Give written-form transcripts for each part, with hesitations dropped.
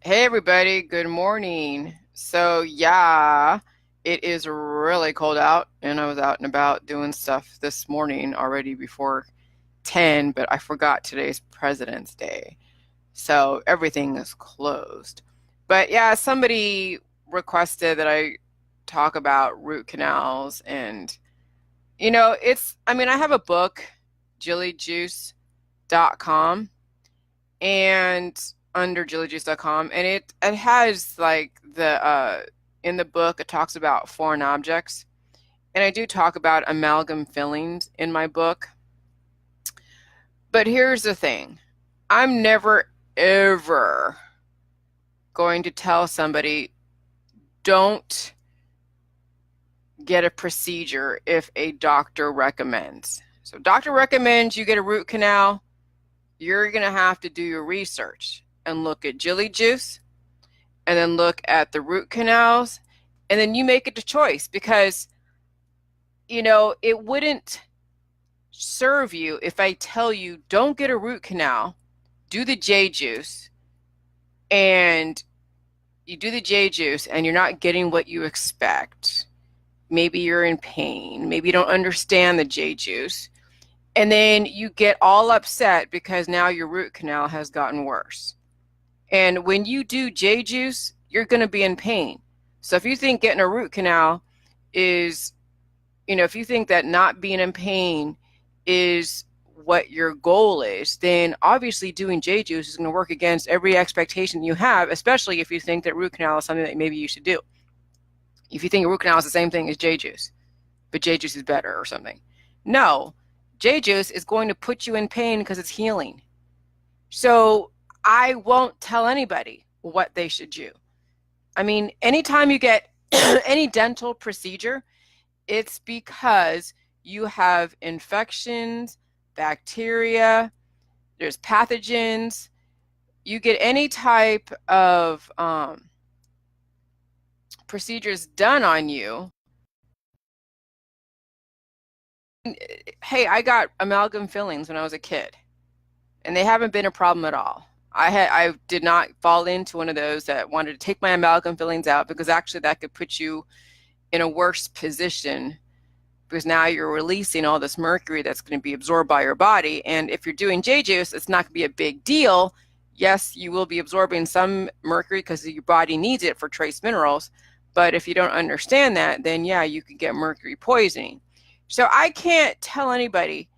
Hey everybody, good morning. It is really cold out and I was out and about doing stuff this morning already before 10, but I forgot today's President's Day. So everything is closed. But yeah, somebody requested that I talk about root canals and I have a book, jillyjuice.com and under jillyjuice.com, and it has like the in the book it talks about foreign objects, and I do talk about amalgam fillings in my book. But here's the thing. I'm never ever going to tell somebody don't get a procedure if a doctor recommends. So doctor recommends you get a root canal, you're going to have to do your research and look at Jilly Juice and then look at the root canals, and then you make it a choice because, it wouldn't serve you if I tell you don't get a root canal, do the J juice, and you do the J juice and you're not getting what you expect. Maybe you're in pain, maybe you don't understand the J juice, and then you get all upset because now your root canal has gotten worse. And when you do J juice, you're going to be in pain. So if you think getting a root canal is, if you think that not being in pain is what your goal is, then obviously doing J juice is going to work against every expectation you have, especially if you think that root canal is something that maybe you should do. If you think a root canal is the same thing as J juice, but J juice is better or something. No, J juice is going to put you in pain because it's healing. So I won't tell anybody what they should do. I mean, anytime you get any dental procedure, it's because you have infections, bacteria, there's pathogens. You get any type of procedures done on you. Hey, I got amalgam fillings when I was a kid, and they haven't been a problem at all. I did not fall into one of those that wanted to take my amalgam fillings out, because actually that could put you in a worse position, because now you're releasing all this mercury that's going to be absorbed by your body. And if you're doing J juice, it's not going to be a big deal. Yes, you will be absorbing some mercury because your body needs it for trace minerals. But if you don't understand that, then yeah, you could get mercury poisoning. So I can't tell anybody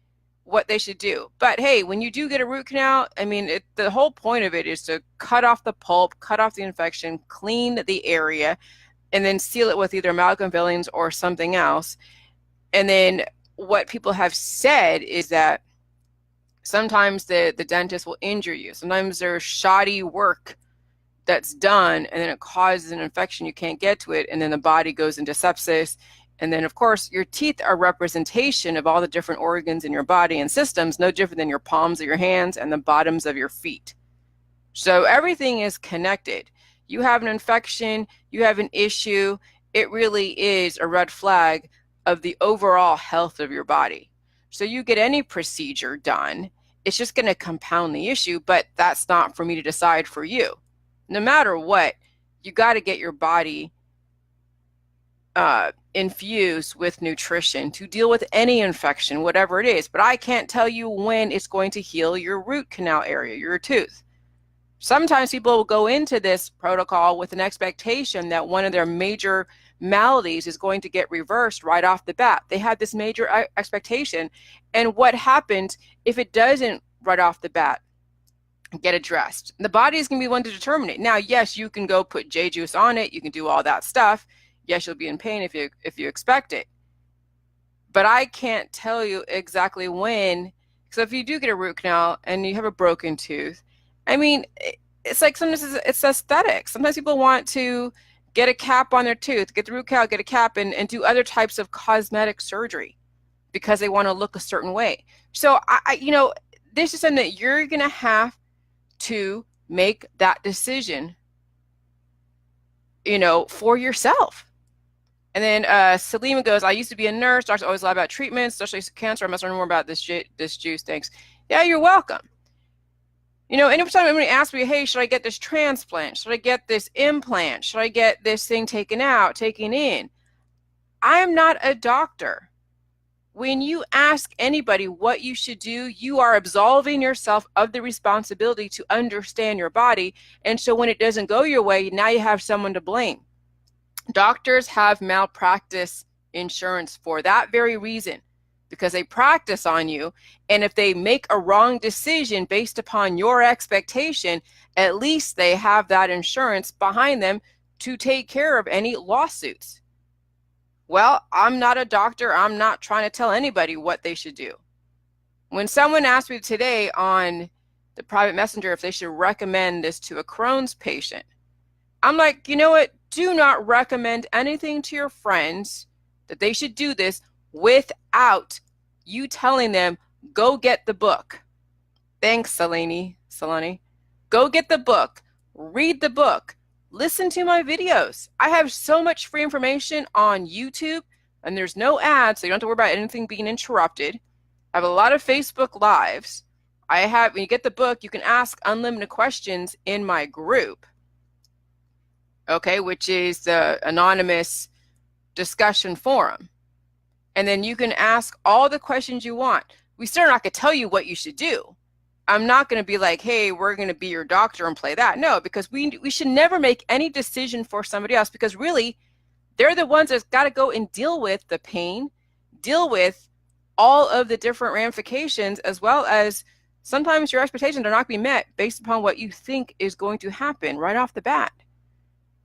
what they should do. But hey, when you do get a root canal, I mean, the whole point of it is to cut off the pulp, cut off the infection, clean the area, and then seal it with either amalgam fillings or something else. And then what people have said is that sometimes the dentist will injure you. Sometimes there's shoddy work that's done, and then it causes an infection. You can't get to it, and then the body goes into sepsis. And then, of course, your teeth are representation of all the different organs in your body and systems, no different than your palms of your hands and the bottoms of your feet. So everything is connected. You have an infection, you have an issue, it really is a red flag of the overall health of your body. So you get any procedure done, it's just going to compound the issue, but that's not for me to decide for you. No matter what, you got to get your body infused with nutrition to deal with any infection, whatever it is. But I can't tell you when it's going to heal your root canal area, your tooth. Sometimes people will go into this protocol with an expectation that one of their major maladies is going to get reversed right off the bat. They have this major expectation. And what happens if it doesn't right off the bat get addressed? The body is going to be one to determine it. Now, yes, you can go put J juice on it. You can do all that stuff. Yes, you'll be in pain if you expect it. But I can't tell you exactly when. So if you do get a root canal and you have a broken tooth, I mean, it's like sometimes it's aesthetics. Sometimes people want to get a cap on their tooth, get the root canal, get a cap, and do other types of cosmetic surgery because they want to look a certain way. So this is something that you're going to have to make that decision, for yourself. And then Salima goes, I used to be a nurse. Doctors always lie about treatments, especially cancer. I must learn more about this juice. Thanks. Yeah, you're welcome. anytime somebody asks me, hey, should I get this transplant? Should I get this implant? Should I get this thing taken out, taken in? I'm not a doctor. When you ask anybody what you should do, you are absolving yourself of the responsibility to understand your body. And so when it doesn't go your way, now you have someone to blame. Doctors have malpractice insurance for that very reason, because they practice on you. And if they make a wrong decision based upon your expectation, at least they have that insurance behind them to take care of any lawsuits. Well, I'm not a doctor. I'm not trying to tell anybody what they should do. When someone asked me today on the private messenger if they should recommend this to a Crohn's patient, I'm like, you know what? Do not recommend anything to your friends that they should do this without you telling them, go get the book. Thanks, Selene. Go get the book. Read the book. Listen to my videos. I have so much free information on YouTube, and there's no ads, so you don't have to worry about anything being interrupted. I have a lot of Facebook Lives. When you get the book, you can ask unlimited questions in my group, okay, which is the anonymous discussion forum. And then you can ask all the questions you want. We still are not going to tell you what you should do. I'm not going to be like, hey, we're going to be your doctor and play that. No, because we should never make any decision for somebody else, because really they're the ones that's got to go and deal with the pain, deal with all of the different ramifications, as well as sometimes your expectations are not going to be met based upon what you think is going to happen right off the bat.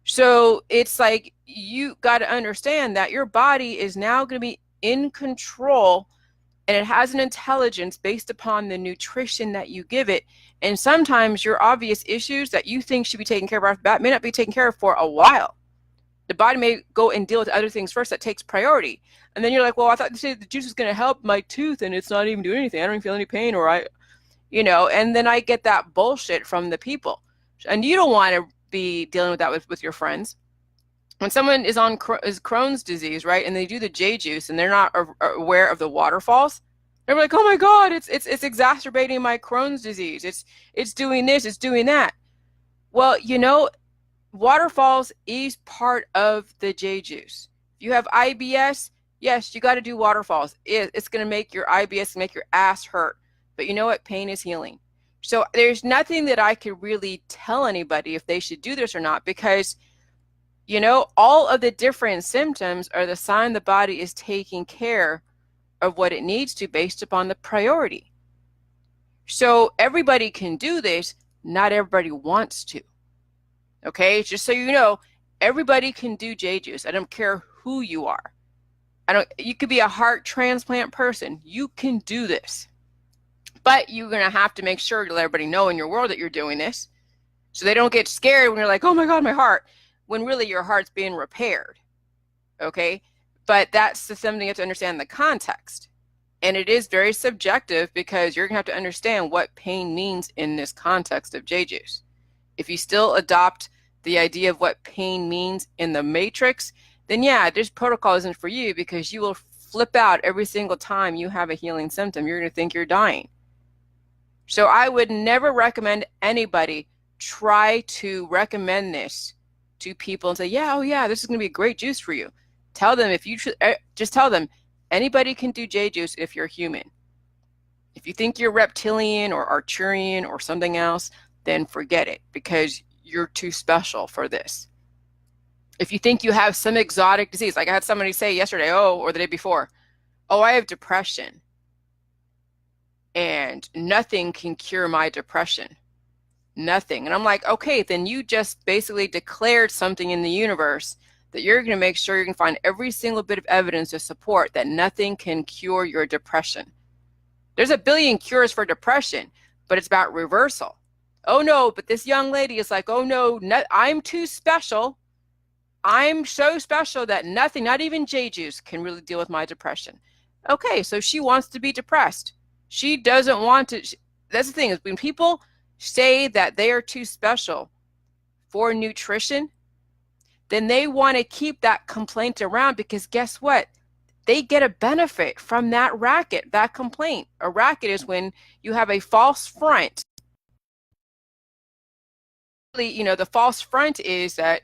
So it's like, you got to understand that your body is now going to be in control, and it has an intelligence based upon the nutrition that you give it. And sometimes your obvious issues that you think should be taken care of off the bat may not be taken care of for a while. The body may go and deal with other things first that takes priority. And then you're like, well, I thought the juice was going to help my tooth, and it's not even doing anything. I don't even feel any pain, and then I get that bullshit from the people. And you don't want to be dealing with that with your friends. When someone is on Crohn's disease, right, and they do the J juice and they're not aware of the waterfalls, they're like, oh my God, it's exacerbating my Crohn's disease. It's doing this, it's doing that. Well, waterfalls is part of the J juice. If you have IBS, yes, you got to do waterfalls. It's going to make your IBS, make your ass hurt. But you know what? Pain is healing. So there's nothing that I could really tell anybody if they should do this or not, because all of the different symptoms are the sign the body is taking care of what it needs to based upon the priority. So everybody can do this. Not everybody wants to. Okay, just so you know, everybody can do J juice. I don't care who you are. You could be a heart transplant person. You can do this. But you're going to have to make sure to let everybody know in your world that you're doing this, so they don't get scared when you're like, oh my God, my heart, when really your heart's being repaired. Okay, but that's the something you have to understand, the context. And it is very subjective, because you're gonna have to understand what pain means in this context of J juice. If you still adopt the idea of what pain means in the matrix, then yeah, this protocol isn't for you, because you will flip out every single time you have a healing symptom. You're gonna think you're dying. So I would never recommend anybody try to recommend this to people and say, yeah, oh yeah, this is going to be a great juice for you. Tell them, just tell them, anybody can do J juice if you're human. If you think you're reptilian or Arcturian or something else, then forget it, because you're too special for this. If you think you have some exotic disease, like I had somebody say yesterday, or the day before, I have depression, and nothing can cure my depression. Nothing. And I'm like, okay, then you just basically declared something in the universe that you're going to make sure you can find every single bit of evidence to support that nothing can cure your depression. There's a billion cures for depression, but it's about reversal. Oh no, but this young lady is like, oh no, I'm too special. I'm so special that nothing, not even J juice, can really deal with my depression. Okay, so she wants to be depressed. She doesn't want to. That's the thing, is when people say that they are too special for nutrition, then they want to keep that complaint around, because guess what? They get a benefit from that racket, that complaint. A racket is when you have a false front the false front is that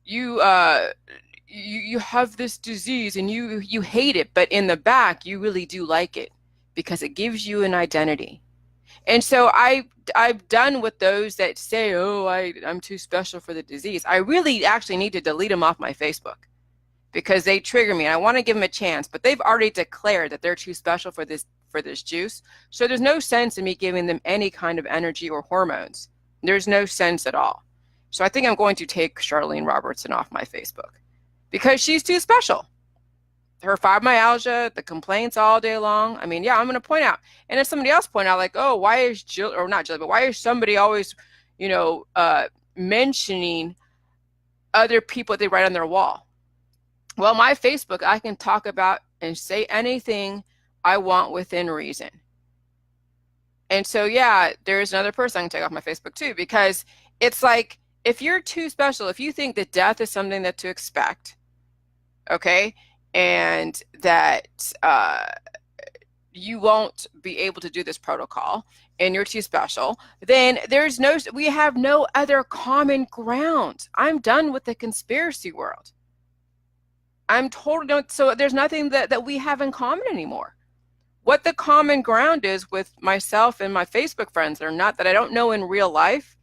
you uh you have this disease and you hate it, but in the back you really do like it because it gives you an identity. And so I've done with those that say, "Oh, I'm too special for the disease." I really actually need to delete them off my Facebook because they trigger me and I want to give them a chance, but they've already declared that they're too special for this juice. So there's no sense in me giving them any kind of energy or hormones. There's no sense at all. So I think I'm going to take Charlene Robertson off my Facebook because she's too special. Her fibromyalgia, the complaints all day long. I mean, yeah, I'm going to point out. And if somebody else point out, like, oh, why is Jill, or not Jill, but why is somebody always, mentioning other people they write on their wall? Well, my Facebook, I can talk about and say anything I want within reason. And so, yeah, there's another person I can take off my Facebook too, because it's like, if you're too special, if you think that death is something that to expect, okay, and that you won't be able to do this protocol and you're too special, then we have no other common ground. I'm done with the conspiracy world. I'm totally done. So there's nothing that we have in common anymore. What the common ground is with myself and my Facebook friends that I don't know in real life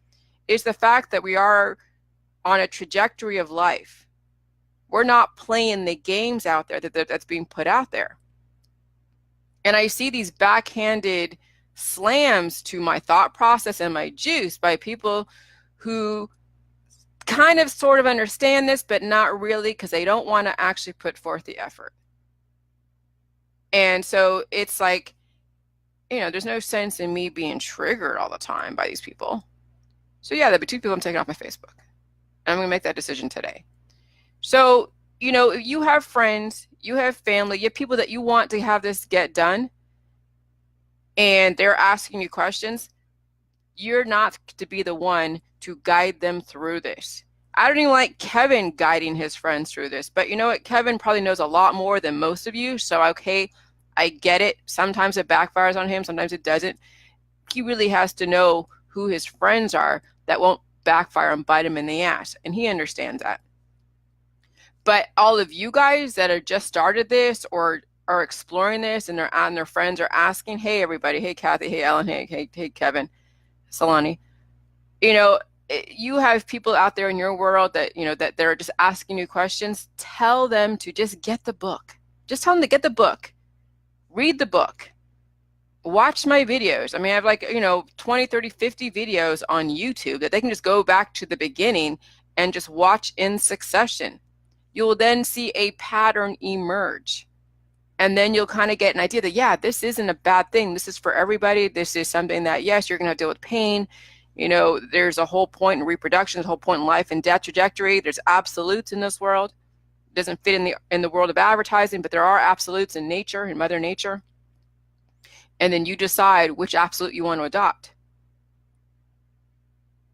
is the fact that we are on a trajectory of life. We're not playing the games out there that's being put out there. And I see these backhanded slams to my thought process and my juice by people who kind of sort of understand this, but not really, because they don't want to actually put forth the effort. And so it's like, there's no sense in me being triggered all the time by these people. So yeah, there'll be 2 people I'm taking off my Facebook. And I'm going to make that decision today. So, you have friends, you have family, you have people that you want to have this get done, and they're asking you questions. You're not to be the one to guide them through this. I don't even like Kevin guiding his friends through this, but you know what? Kevin probably knows a lot more than most of you. So, okay, I get it. Sometimes it backfires on him. Sometimes it doesn't. He really has to know who his friends are that won't backfire and bite him in the ass. And he understands that. But all of you guys that have just started this or are exploring this and their friends are asking, hey, everybody, hey, Kathy, hey, Ellen, hey, Kevin, Solani, you have people out there in your world that, that they're just asking you questions. Tell them to just get the book. Just tell them to get the book. Read the book. Watch my videos. I mean, I have like, 20, 30, 50 videos on YouTube that they can just go back to the beginning and just watch in succession. You will then see a pattern emerge. And then you'll kind of get an idea that, yeah, this isn't a bad thing. This is for everybody. This is something that, yes, you're going to deal with pain. There's a whole point in reproduction, there's a whole point in life and death trajectory. There's absolutes in this world. It doesn't fit in the world of advertising, but there are absolutes in nature, in Mother Nature. And then you decide which absolute you want to adopt.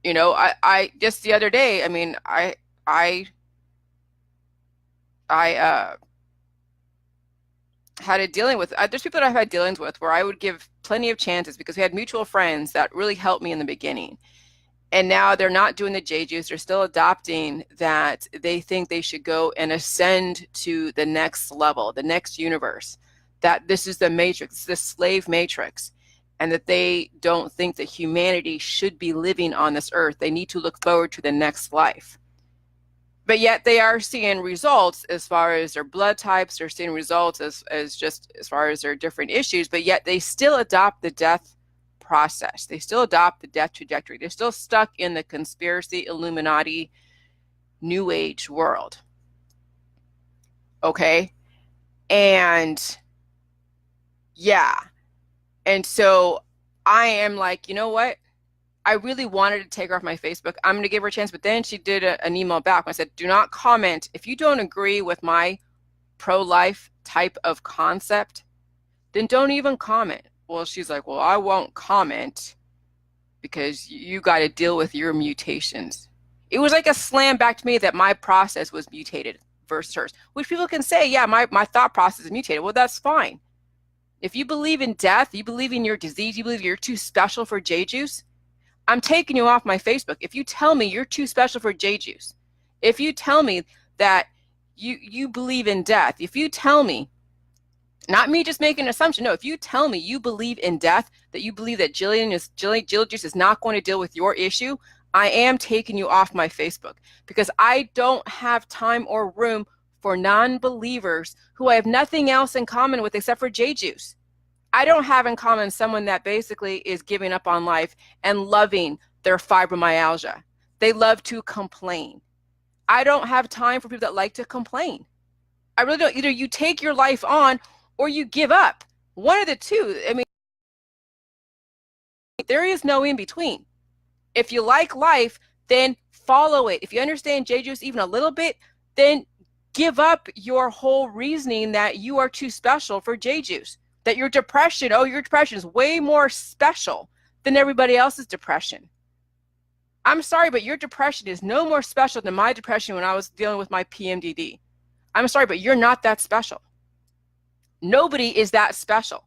I just the other day, I mean, I had a dealing with, there's people that I've had dealings with where I would give plenty of chances because we had mutual friends that really helped me in the beginning. And now they're not doing the J juice. They're still adopting that they think they should go and ascend to the next level, the next universe, that this is the matrix, the slave matrix, and that they don't think that humanity should be living on this earth. They need to look forward to the next life. But yet they are seeing results as far as their blood types. They're seeing results as far as their different issues, but yet they still adopt the death process. They still adopt the death trajectory. They're still stuck in the conspiracy, Illuminati, New Age world. Okay? And yeah. And so I am like, you know what? I really wanted to take her off my Facebook. I'm going to give her a chance. But then she did an email back. I said, do not comment. If you don't agree with my pro-life type of concept, then don't even comment. Well, she's like, well, I won't comment because you got to deal with your mutations. It was like a slam back to me that my process was mutated versus hers, which people can say, yeah, my thought process is mutated. Well, that's fine. If you believe in death, you believe in your disease, you believe you're too special for J juice, I'm taking you off my Facebook. If you tell me you're too special for J Juice, if you tell me that you believe in death, if you tell me, not me just making an assumption, no, if you tell me you believe in death, that you believe that Jill Juice is not going to deal with your issue, I am taking you off my Facebook, because I don't have time or room for non-believers who I have nothing else in common with except for J Juice. I don't have in common someone that basically is giving up on life and loving their fibromyalgia. They love to complain. I don't have time for people that like to complain. I really don't. Either you take your life on or you give up. One of the two. I mean, there is no in between. If you like life, then follow it. If you understand J Juice even a little bit, then give up your whole reasoning that you are too special for J Juice. That your depression is way more special than everybody else's depression. I'm sorry, but your depression is no more special than my depression when I was dealing with my PMDD. I'm sorry, but you're not that special. Nobody is that special.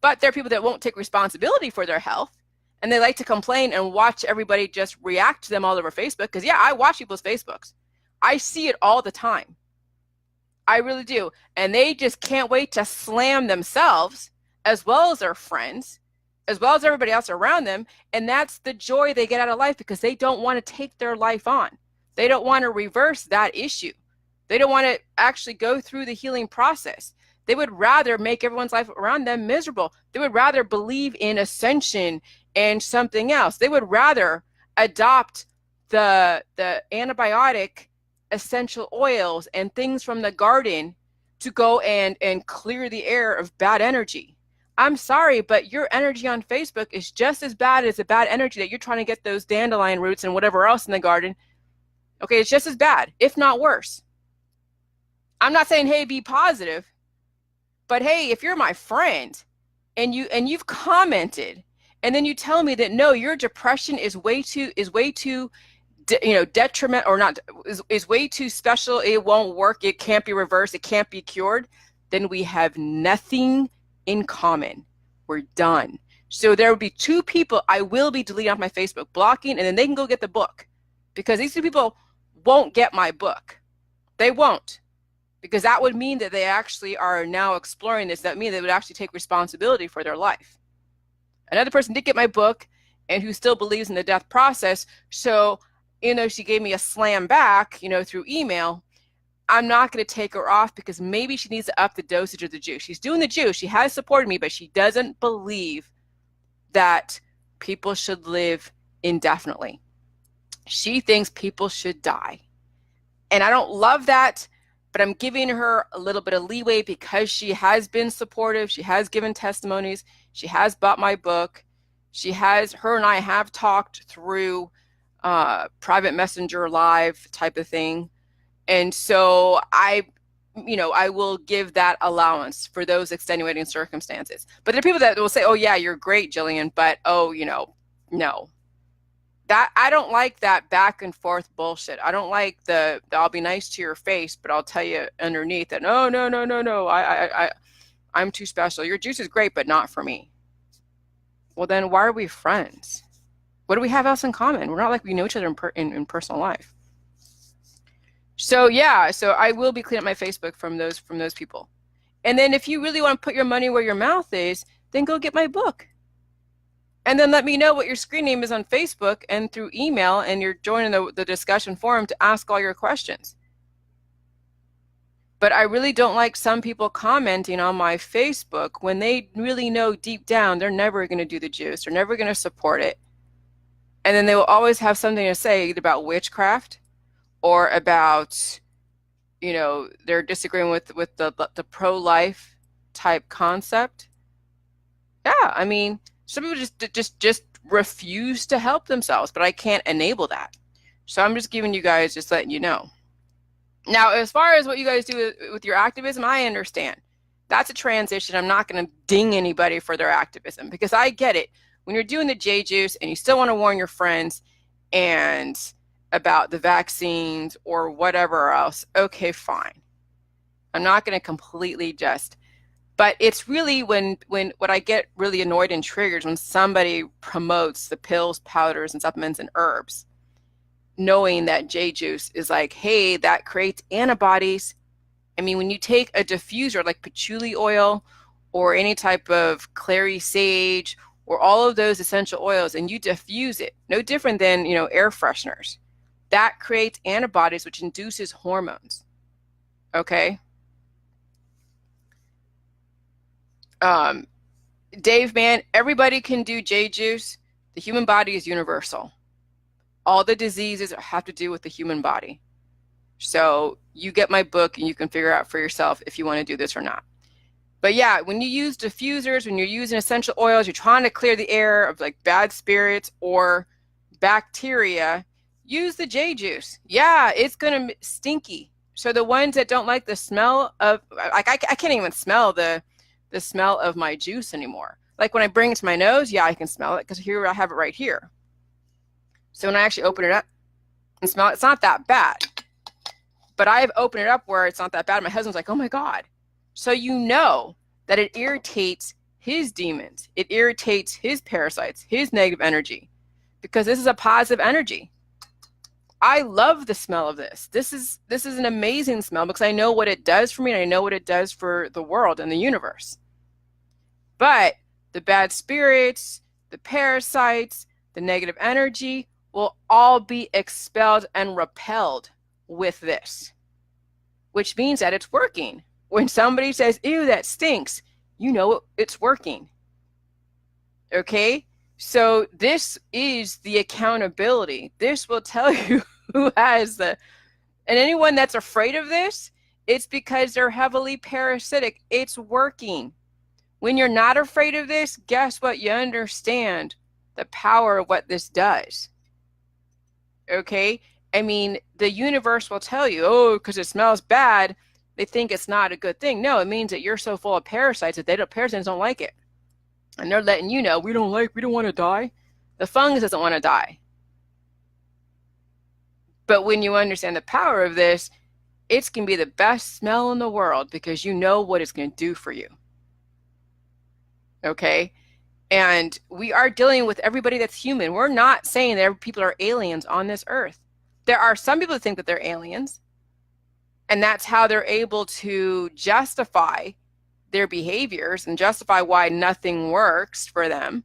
But there are people that won't take responsibility for their health, and they like to complain and watch everybody just react to them all over Facebook. Because, yeah, I watch people's Facebooks. I see it all the time. I really do. And they just can't wait to slam themselves, as well as their friends, as well as everybody else around them. And that's the joy they get out of life, because they don't want to take their life on. They don't want to reverse that issue. They don't want to actually go through the healing process. They would rather make everyone's life around them miserable. They would rather believe in ascension and something else. They would rather adopt the antibiotic essential oils and things from the garden to go and clear the air of bad energy. I'm sorry, but your energy on Facebook is just as bad as the bad energy that you're trying to get those dandelion roots and whatever else in the garden. Okay, it's just as bad, if not worse. I'm not saying, hey, be positive, but hey, if you're my friend and you've commented, and then you tell me that no, your depression is way too detriment, or not, is way too special, it won't work, it can't be reversed, it can't be cured, then we have nothing in common. We're done. So there will be two people I will be deleting off my Facebook, blocking, and then they can go get the book, because these two people won't get my book. They won't, because that would mean that they actually are now exploring this. That means they would actually take responsibility for their life. Another person did get my book and who still believes in the death process. So, she gave me a slam back, through email, I'm not going to take her off, because maybe she needs to up the dosage of the juice. She's doing the juice. She has supported me, but she doesn't believe that people should live indefinitely. She thinks people should die. And I don't love that, but I'm giving her a little bit of leeway, because she has been supportive. She has given testimonies. She has bought my book. Her and I have talked through private messenger live type of thing. And so I will give that allowance for those extenuating circumstances. But there are people that will say, oh yeah, you're great, Jillian, but no. That, I don't like that back and forth bullshit. I don't like the I'll be nice to your face, but I'll tell you underneath that no, I'm too special. Your juice is great, but not for me. Well, then why are we friends? What do we have else in common? We're not like we know each other in personal life. So yeah, so I will be cleaning up my Facebook from those people. And then if you really want to put your money where your mouth is, then go get my book. And then let me know what your screen name is on Facebook and through email, and you're joining the discussion forum to ask all your questions. But I really don't like some people commenting on my Facebook when they really know deep down they're never going to do the juice. They're never going to support it. And then they will always have something to say either about witchcraft or about, they're disagreeing with the pro-life type concept. Yeah, I mean, some people just refuse to help themselves, but I can't enable that. So I'm just giving you guys, just letting you know. Now, as far as what you guys do with your activism, I understand. That's a transition. I'm not going to ding anybody for their activism, because I get it. When you're doing the J Juice and you still want to warn your friends and about the vaccines or whatever else, okay, fine. I'm not going to completely just But it's really when what I get really annoyed and triggers when somebody promotes the pills, powders, and supplements and herbs, knowing that J juice is like, hey, that creates antibodies. I mean, when you take a diffuser like patchouli oil or any type of clary sage or all of those essential oils and you diffuse it, no different than, air fresheners, that creates antibodies, which induces hormones. Okay. Dave, man, everybody can do J juice. The human body is universal. All the diseases have to do with the human body. So you get my book and you can figure out for yourself if you want to do this or not. But yeah, when you use diffusers, when you're using essential oils, you're trying to clear the air of like bad spirits or bacteria, use the J juice. Yeah, it's going to stinky. So the ones that don't like the smell of, like I can't even smell the smell of my juice anymore. Like when I bring it to my nose, yeah, I can smell it because here I have it right here. So when I actually open it up and smell it, it's not that bad. But I've opened it up where it's not that bad. My husband's like, oh my God. So you know that it irritates his demons. It irritates his parasites, his negative energy, because this is a positive energy. I love the smell of this. This is an amazing smell because I know what it does for me and I know what it does for the world and the universe. But the bad spirits, the parasites, the negative energy will all be expelled and repelled with this, which means that it's working. When somebody says, ew, that stinks, you know it's working. Okay? So this is the accountability. This will tell you who has and anyone that's afraid of this, it's because they're heavily parasitic. It's working. When you're not afraid of this, guess what? You understand the power of what this does. Okay? I mean, the universe will tell you, oh, because it smells bad, they think it's not a good thing. No, it means that you're so full of parasites that parasites don't like it. And they're letting you know, we don't want to die. The fungus doesn't want to die. But when you understand the power of this, it's going to be the best smell in the world because you know what it's going to do for you. Okay? And we are dealing with everybody that's human. We're not saying that people are aliens on this earth. There are some people that think that they're aliens, and that's how they're able to justify their behaviors and justify why nothing works for them,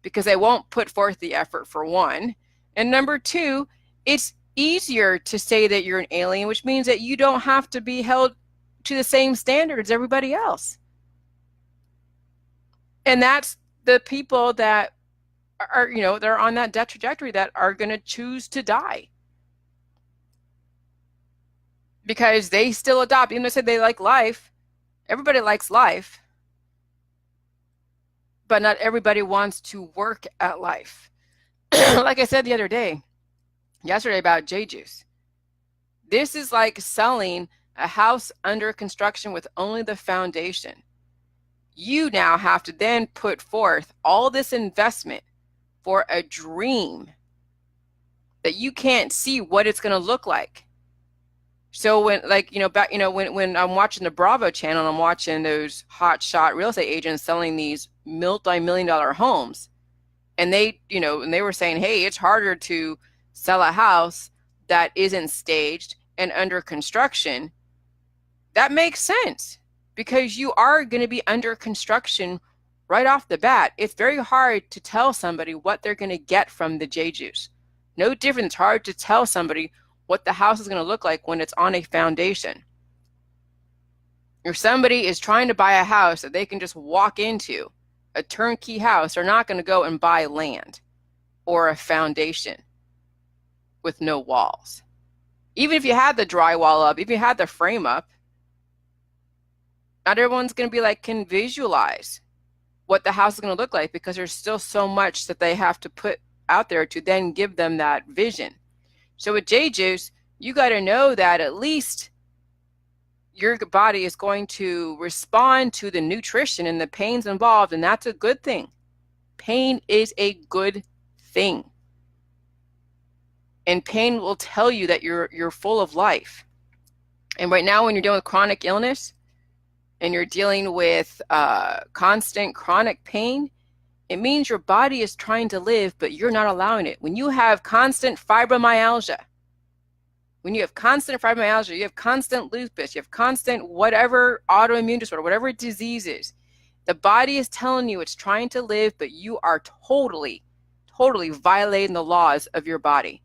because they won't put forth the effort, for one. And number two, it's easier to say that you're an alien, which means that you don't have to be held to the same standard as everybody else. And that's the people that are, they're on that death trajectory that are going to choose to die. Because they still adopt, even though they say they like life. Everybody likes life. But not everybody wants to work at life. Like I said yesterday about J juice. This is like selling a house under construction with only the foundation. You now have to then put forth all this investment for a dream that you can't see what it's going to look like. So when, when I'm watching the Bravo channel, I'm watching those hotshot real estate agents selling these multi-million-dollar homes, and they were saying, hey, it's harder to sell a house that isn't staged and under construction. That makes sense because you are going to be under construction right off the bat. It's very hard to tell somebody what they're going to get from the J juice. No different. It's hard to tell somebody what the house is going to look like when it's on a foundation. If somebody is trying to buy a house that they can just walk into, a turnkey house, they're not going to go and buy land or a foundation with no walls. Even if you had the drywall up, if you had the frame up, not everyone's going to be like, can visualize what the house is going to look like because there's still so much that they have to put out there to then give them that vision. So with J juice, you got to know that at least your body is going to respond to the nutrition and the pains involved, and that's a good thing. Pain is a good thing. And pain will tell you that you're full of life. And right now, when you're dealing with chronic illness, and you're dealing with constant chronic pain, it means your body is trying to live, but you're not allowing it. When you have constant fibromyalgia, you have constant lupus, you have constant whatever autoimmune disorder, whatever disease is, the body is telling you it's trying to live, but you are totally violating the laws of your body.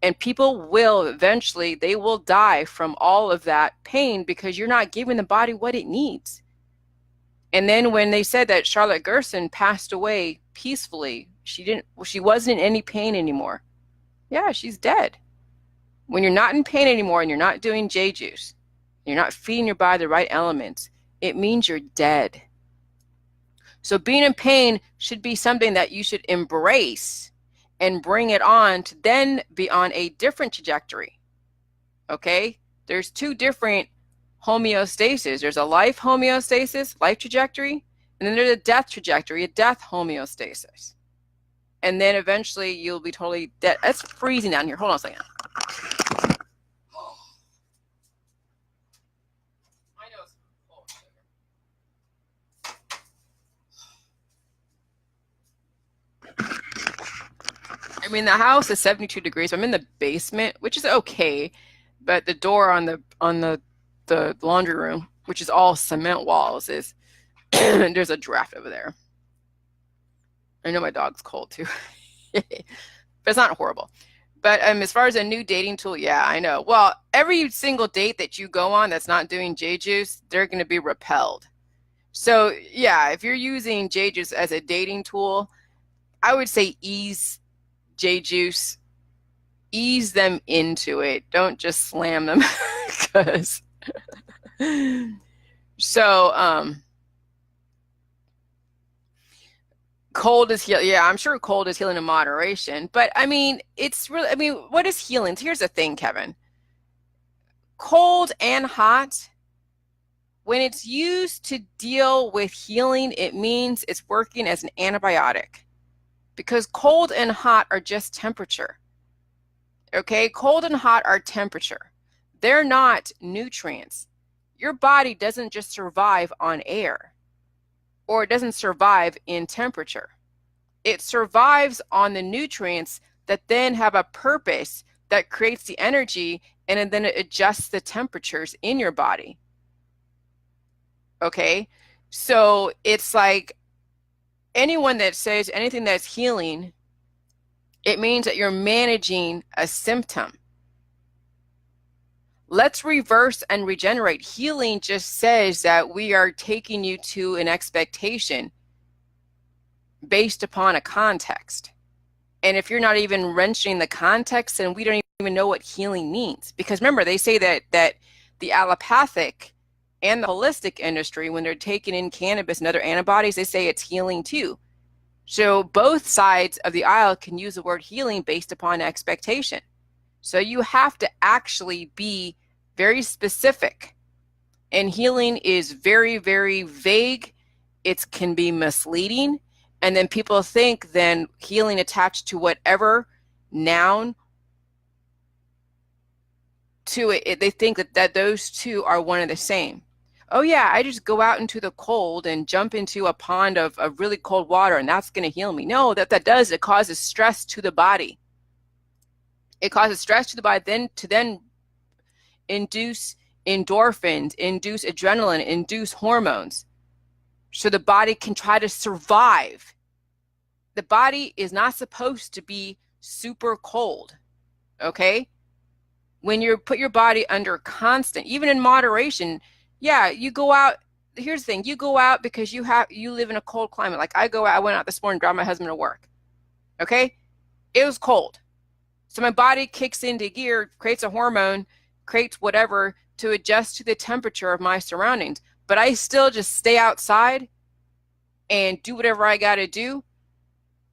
And people will eventually, they will die from all of that pain because you're not giving the body what it needs. And then when they said that Charlotte Gerson passed away peacefully, she wasn't in any pain anymore. Yeah, she's dead. When you're not in pain anymore and you're not doing J juice, you're not feeding your body the right elements, it means you're dead. So being in pain should be something that you should embrace and bring it on to then be on a different trajectory. Okay? There's two different homeostasis. There's a life homeostasis, life trajectory, and then there's a death trajectory, a death homeostasis. And then eventually you'll be totally dead. It's freezing down here. Hold on a second. I know it's cold. I mean, the house is 72 degrees. I'm in the basement, which is okay, but the door on the laundry room, which is all cement walls, is there's a draft over there. I know my dog's cold too, but it's not horrible. But as far as a new dating tool, yeah, I know. Well, every single date that you go on that's not doing J juice, they're going to be repelled. So yeah, if you're using J juice as a dating tool, I would say ease J juice, ease them into it. Don't just slam them because so cold is healing. Yeah, I'm sure cold is healing in moderation. But I mean, it's really, I mean, what is healing? Here's the thing, Kevin. Cold and hot, when it's used to deal with healing, it means it's working as an antibiotic. Because cold and hot are just temperature. Okay, cold and hot are temperature. They're not nutrients. Your body doesn't just survive on air, or it doesn't survive in temperature. It survives on the nutrients that then have a purpose that creates the energy, and then it adjusts the temperatures in your body. Okay, so it's like anyone that says anything that's healing, it means that you're managing a symptom. Let's reverse and regenerate. Healing just says that we are taking you to an expectation based upon a context. And if you're not even wrenching the context, then we don't even know what healing means. Because remember, they say that the allopathic and the holistic industry, when they're taking in cannabis and other antibodies, they say it's healing too. So both sides of the aisle can use the word healing based upon expectation. So you have to actually be very specific. And healing is very, very vague. It can be misleading. And then people think then healing attached to whatever noun to it, they think that those two are one and the same. Oh yeah, I just go out into the cold and jump into a pond of really cold water and that's going to heal me. No, that does, it causes stress to the body. It causes stress to the body then induce endorphins, induce adrenaline, induce hormones. So the body can try to survive. The body is not supposed to be super cold, okay? When you put your body under constant, even in moderation, yeah, you go out. Here's the thing, you go out because you live in a cold climate. Like I went out this morning, drive my husband to work, okay? It was cold. So my body kicks into gear, creates a hormone, creates whatever to adjust to the temperature of my surroundings. But I still just stay outside and do whatever I got to do.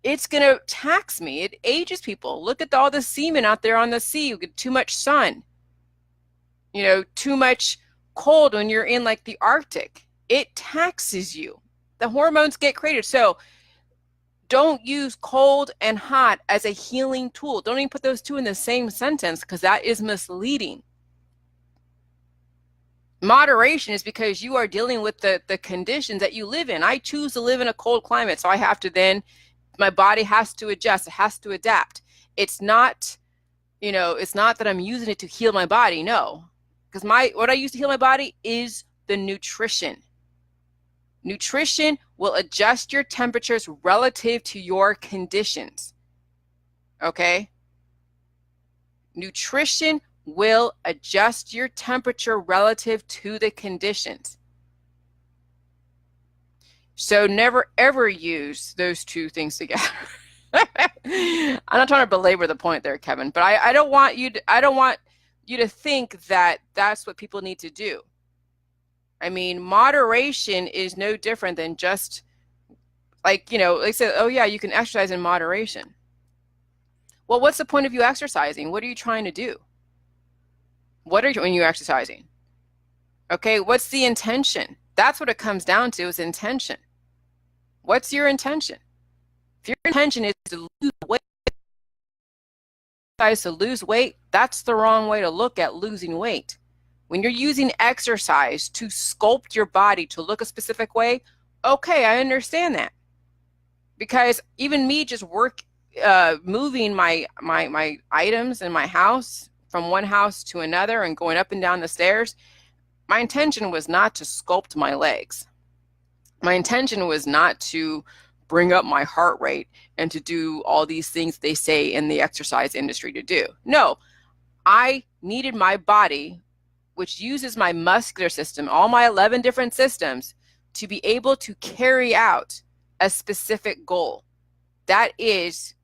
It's going to tax me. It ages people. Look at all the seamen out there on the sea. You get too much sun, too much cold when you're in like the Arctic. It taxes you. The hormones get created. So don't use cold and hot as a healing tool. Don't even put those two in the same sentence because that is misleading. Moderation is because you are dealing with the conditions that you live in. I choose to live in a cold climate, so I have to then, my body has to adjust, it has to adapt. It's not, it's not that I'm using it to heal my body, no. Because what I use to heal my body is the nutrition. Nutrition will adjust your temperatures relative to your conditions. Okay? Nutrition will adjust your temperature relative to the conditions. So never ever use those two things together. I'm not trying to belabor the point there, Kevin, but I don't want you to think that that's what people need to do. I mean, moderation is no different than just like they say, oh yeah, you can exercise in moderation. Well, what's the point of you exercising? What are you trying to do? What are you when you're exercising? Okay, what's the intention? That's what it comes down to, is intention. What's your intention? If your intention is to lose weight, that's the wrong way to look at losing weight. When you're using exercise to sculpt your body to look a specific way, okay, I understand that. Because even me just moving my items in my house from one house to another and going up and down the stairs, my intention was not to sculpt my legs. My intention was not to bring up my heart rate and to do all these things they say in the exercise industry to do. No, I needed my body, which uses my muscular system, all my 11 different systems, to be able to carry out a specific goal. That is,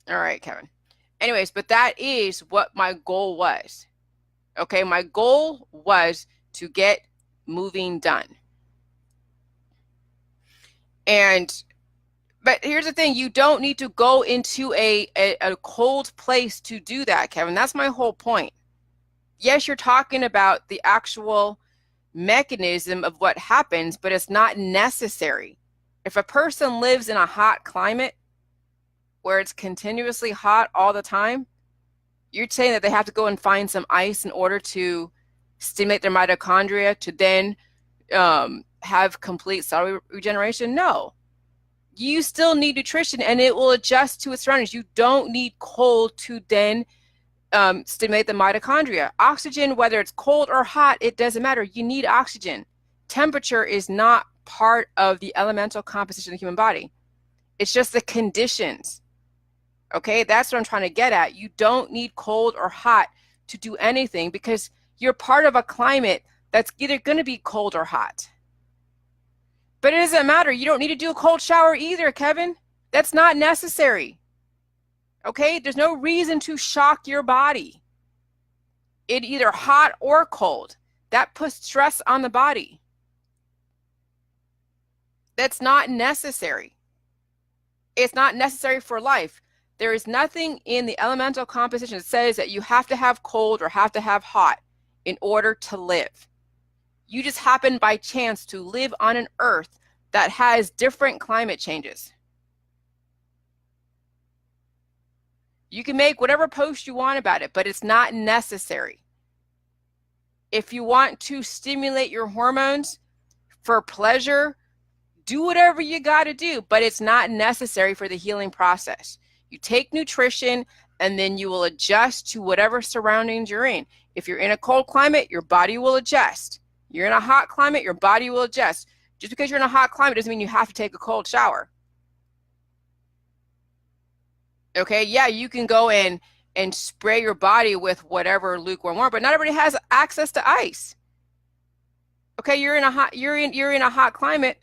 all right, Kevin. Anyways, but that is what my goal was. Okay, my goal was to get moving done. But here's the thing, you don't need to go into a cold place to do that, Kevin. That's my whole point. Yes, you're talking about the actual mechanism of what happens, but it's not necessary. If a person lives in a hot climate where it's continuously hot all the time, you're saying that they have to go and find some ice in order to stimulate their mitochondria to then have complete cell regeneration? No. You still need nutrition, and it will adjust to its surroundings. You don't need cold to then stimulate the mitochondria. Oxygen, whether it's cold or hot, it doesn't matter. You need oxygen. Temperature is not part of the elemental composition of the human body. It's just the conditions. Okay, that's what I'm trying to get at. You don't need cold or hot to do anything because you're part of a climate that's either going to be cold or hot. But it doesn't matter. You don't need to do a cold shower either, Kevin. That's not necessary. Okay, there's no reason to shock your body. It either hot or cold. That puts stress on the body. That's not necessary. It's not necessary for life. There is nothing in the elemental composition that says that you have to have cold or have to have hot in order to live. You just happen by chance to live on an earth that has different climate changes. You can make whatever post you want about it, but it's not necessary. If you want to stimulate your hormones for pleasure, do whatever you got to do, but it's not necessary for the healing process. You take nutrition and then you will adjust to whatever surroundings you're in. If you're in a cold climate, your body will adjust. You're in a hot climate, your body will adjust. Just because you're in a hot climate doesn't mean you have to take a cold shower. Okay, yeah, you can go in and spray your body with whatever lukewarm water, but not everybody has access to ice. Okay, you're in a hot climate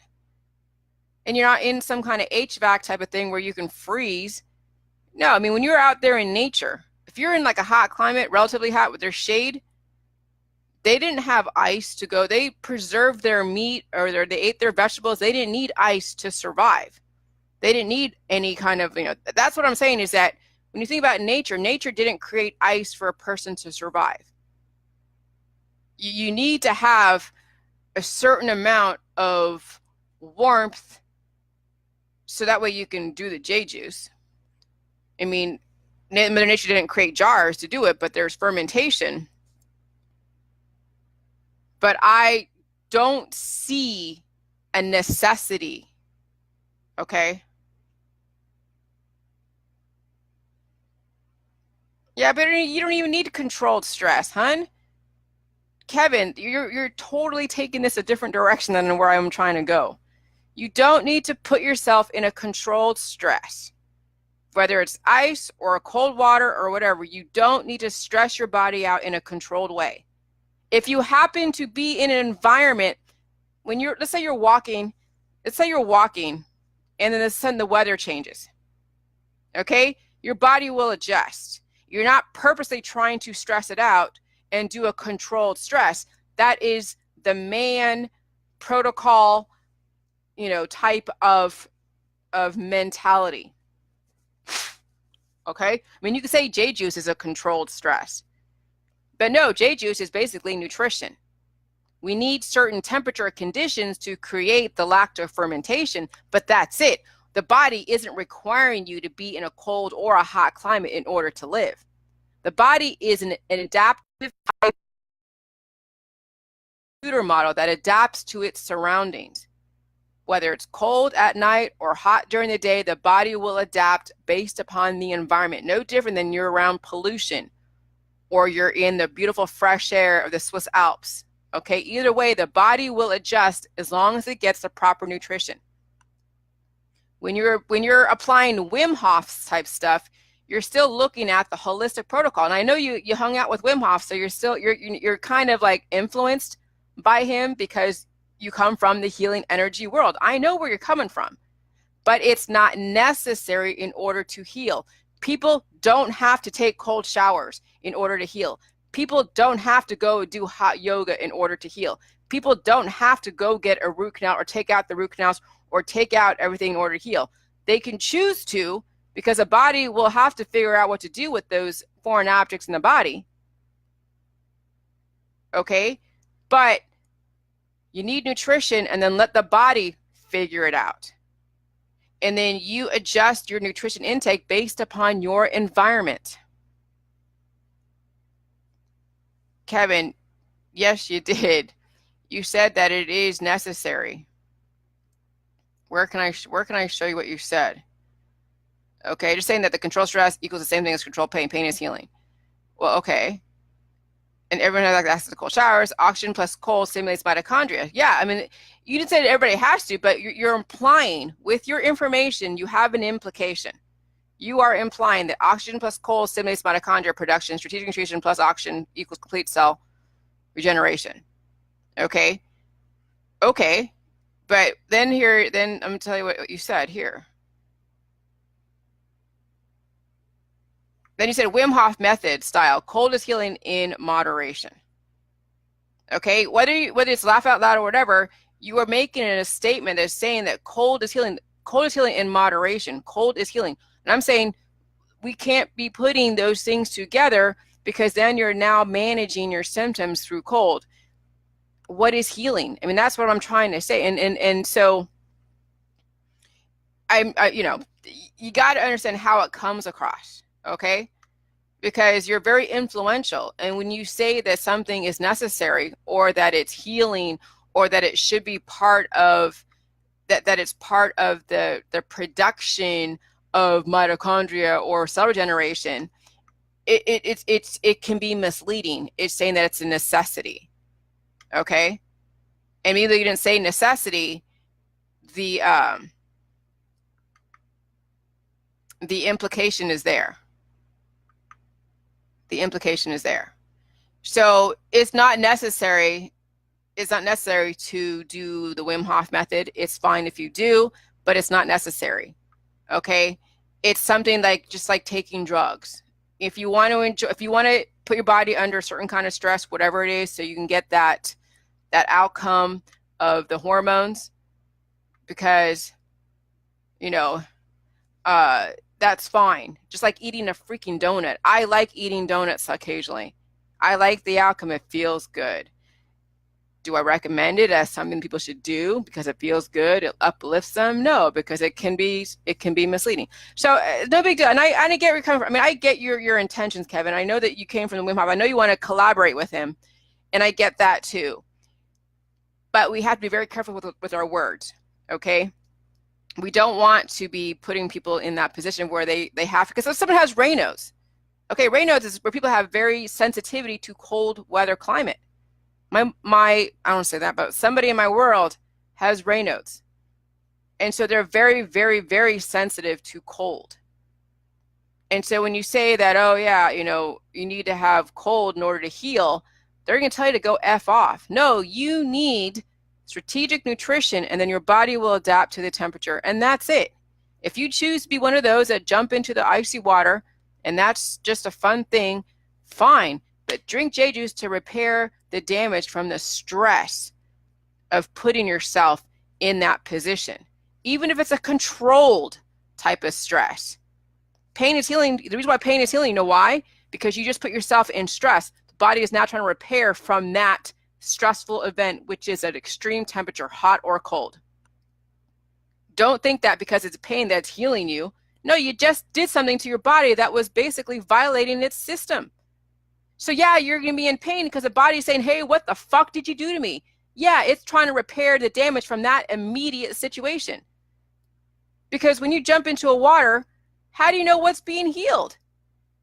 and you're not in some kind of HVAC type of thing where you can freeze. No, I mean, when you're out there in nature, if you're in like a hot climate, relatively hot with their shade, they didn't have ice to go. They preserved their meat or they ate their vegetables. They didn't need ice to survive. They didn't need any kind of, that's what I'm saying is that when you think about nature, nature didn't create ice for a person to survive. You need to have a certain amount of warmth so that way you can do the J juice. I mean, Mother Nature didn't create jars to do it, but there's fermentation. But I don't see a necessity, okay? Yeah, but you don't even need controlled stress, hun. Kevin, you're totally taking this a different direction than where I'm trying to go. You don't need to put yourself in a controlled stress. Whether it's ice or cold water or whatever, you don't need to stress your body out in a controlled way. If you happen to be in an environment when let's say you're walking and then the weather changes. Okay? Your body will adjust. You're not purposely trying to stress it out and do a controlled stress. That is the man protocol, type of mentality. Okay? I mean, you could say J juice is a controlled stress. But no, J juice is basically nutrition. We need certain temperature conditions to create the lactofermentation, but that's it. The body isn't requiring you to be in a cold or a hot climate in order to live. The body is an adaptive computer model that adapts to its surroundings. Whether it's cold at night or hot during the day, the body will adapt based upon the environment. No different than you're around pollution or you're in the beautiful fresh air of the Swiss Alps. Okay, either way, the body will adjust as long as it gets the proper nutrition. When you're applying Wim Hof type stuff, you're still looking at the holistic protocol. And I know you hung out with Wim Hof, so you're kind of like influenced by him because you come from the healing energy world. I know where you're coming from, but it's not necessary in order to heal. People don't have to take cold showers in order to heal. People don't have to go do hot yoga in order to heal. People don't have to go get a root canal or take out the root canals or take out everything in order to heal. They can choose to, because a body will have to figure out what to do with those foreign objects in the body. Okay? But you need nutrition, and then let the body figure it out. And then you adjust your nutrition intake based upon your environment. Kevin, yes, you did. You said that it is necessary. Where can I show you what you said? Okay, just saying that the control stress equals the same thing as control pain. Pain is healing. Well, okay. And everyone has access to cold showers. Oxygen plus cold stimulates mitochondria. Yeah, I mean, you didn't say that everybody has to, but you're implying with your information, you have an implication. You are implying that oxygen plus cold stimulates mitochondria production. Strategic nutrition plus oxygen equals complete cell regeneration. Okay. Okay. But then I'm going to tell you what you said here. Then you said Wim Hof method style, cold is healing in moderation. Okay, whether it's laugh out loud or whatever, you are making a statement that's saying that cold is healing in moderation. Cold is healing. And I'm saying we can't be putting those things together because then you're now managing your symptoms through cold. What is healing? I mean, that's what I'm trying to say. And so you got to understand how it comes across, okay? Because you're very influential. And when you say that something is necessary or that it's healing or that it should be part of that it's part of the production of mitochondria or cell regeneration, it can be misleading. It's saying that it's a necessity. Okay? And even though you didn't say necessity, the implication is there. The implication is there. So it's not necessary to do the Wim Hof method. It's fine if you do, but it's not necessary. Okay? It's something like just like taking drugs. If you want to put your body under a certain kind of stress, whatever it is, so you can get that outcome of the hormones, because that's fine. Just like eating a freaking donut. I like eating donuts occasionally. I like the outcome. It feels good. Do I recommend it as something people should do because it feels good, it uplifts them? No, because it can be misleading. So no big deal. And I get where you're coming from. I mean, I get your intentions, Kevin. I know that you came from the Wim Hof. I know you want to collaborate with him, and I get that too. But we have to be very careful with our words, okay? We don't want to be putting people in that position where they have, because if someone has Raynaud's, okay, Raynaud's is where people have very sensitivity to cold weather climate. My I don't say that, but somebody in my world has Raynaud's. And so they're very, very, very sensitive to cold. And so when you say that, oh yeah, you know, you need to have cold in order to heal, they're going to tell you to go F off. No, you need strategic nutrition, and then your body will adapt to the temperature. And that's it. If you choose to be one of those that jump into the icy water, and that's just a fun thing, fine. But drink J juice to repair the damage from the stress of putting yourself in that position, even if it's a controlled type of stress. Pain is healing. The reason why pain is healing, you know why? Because you just put yourself in stress. The body is now trying to repair from that stressful event, which is at extreme temperature, hot or cold. Don't think that because it's pain that's healing you. No, you just did something to your body that was basically violating its system. So yeah, you're going to be in pain because the body's saying, hey, what the fuck did you do to me? Yeah, it's trying to repair the damage from that immediate situation. Because when you jump into a water, how do you know what's being healed?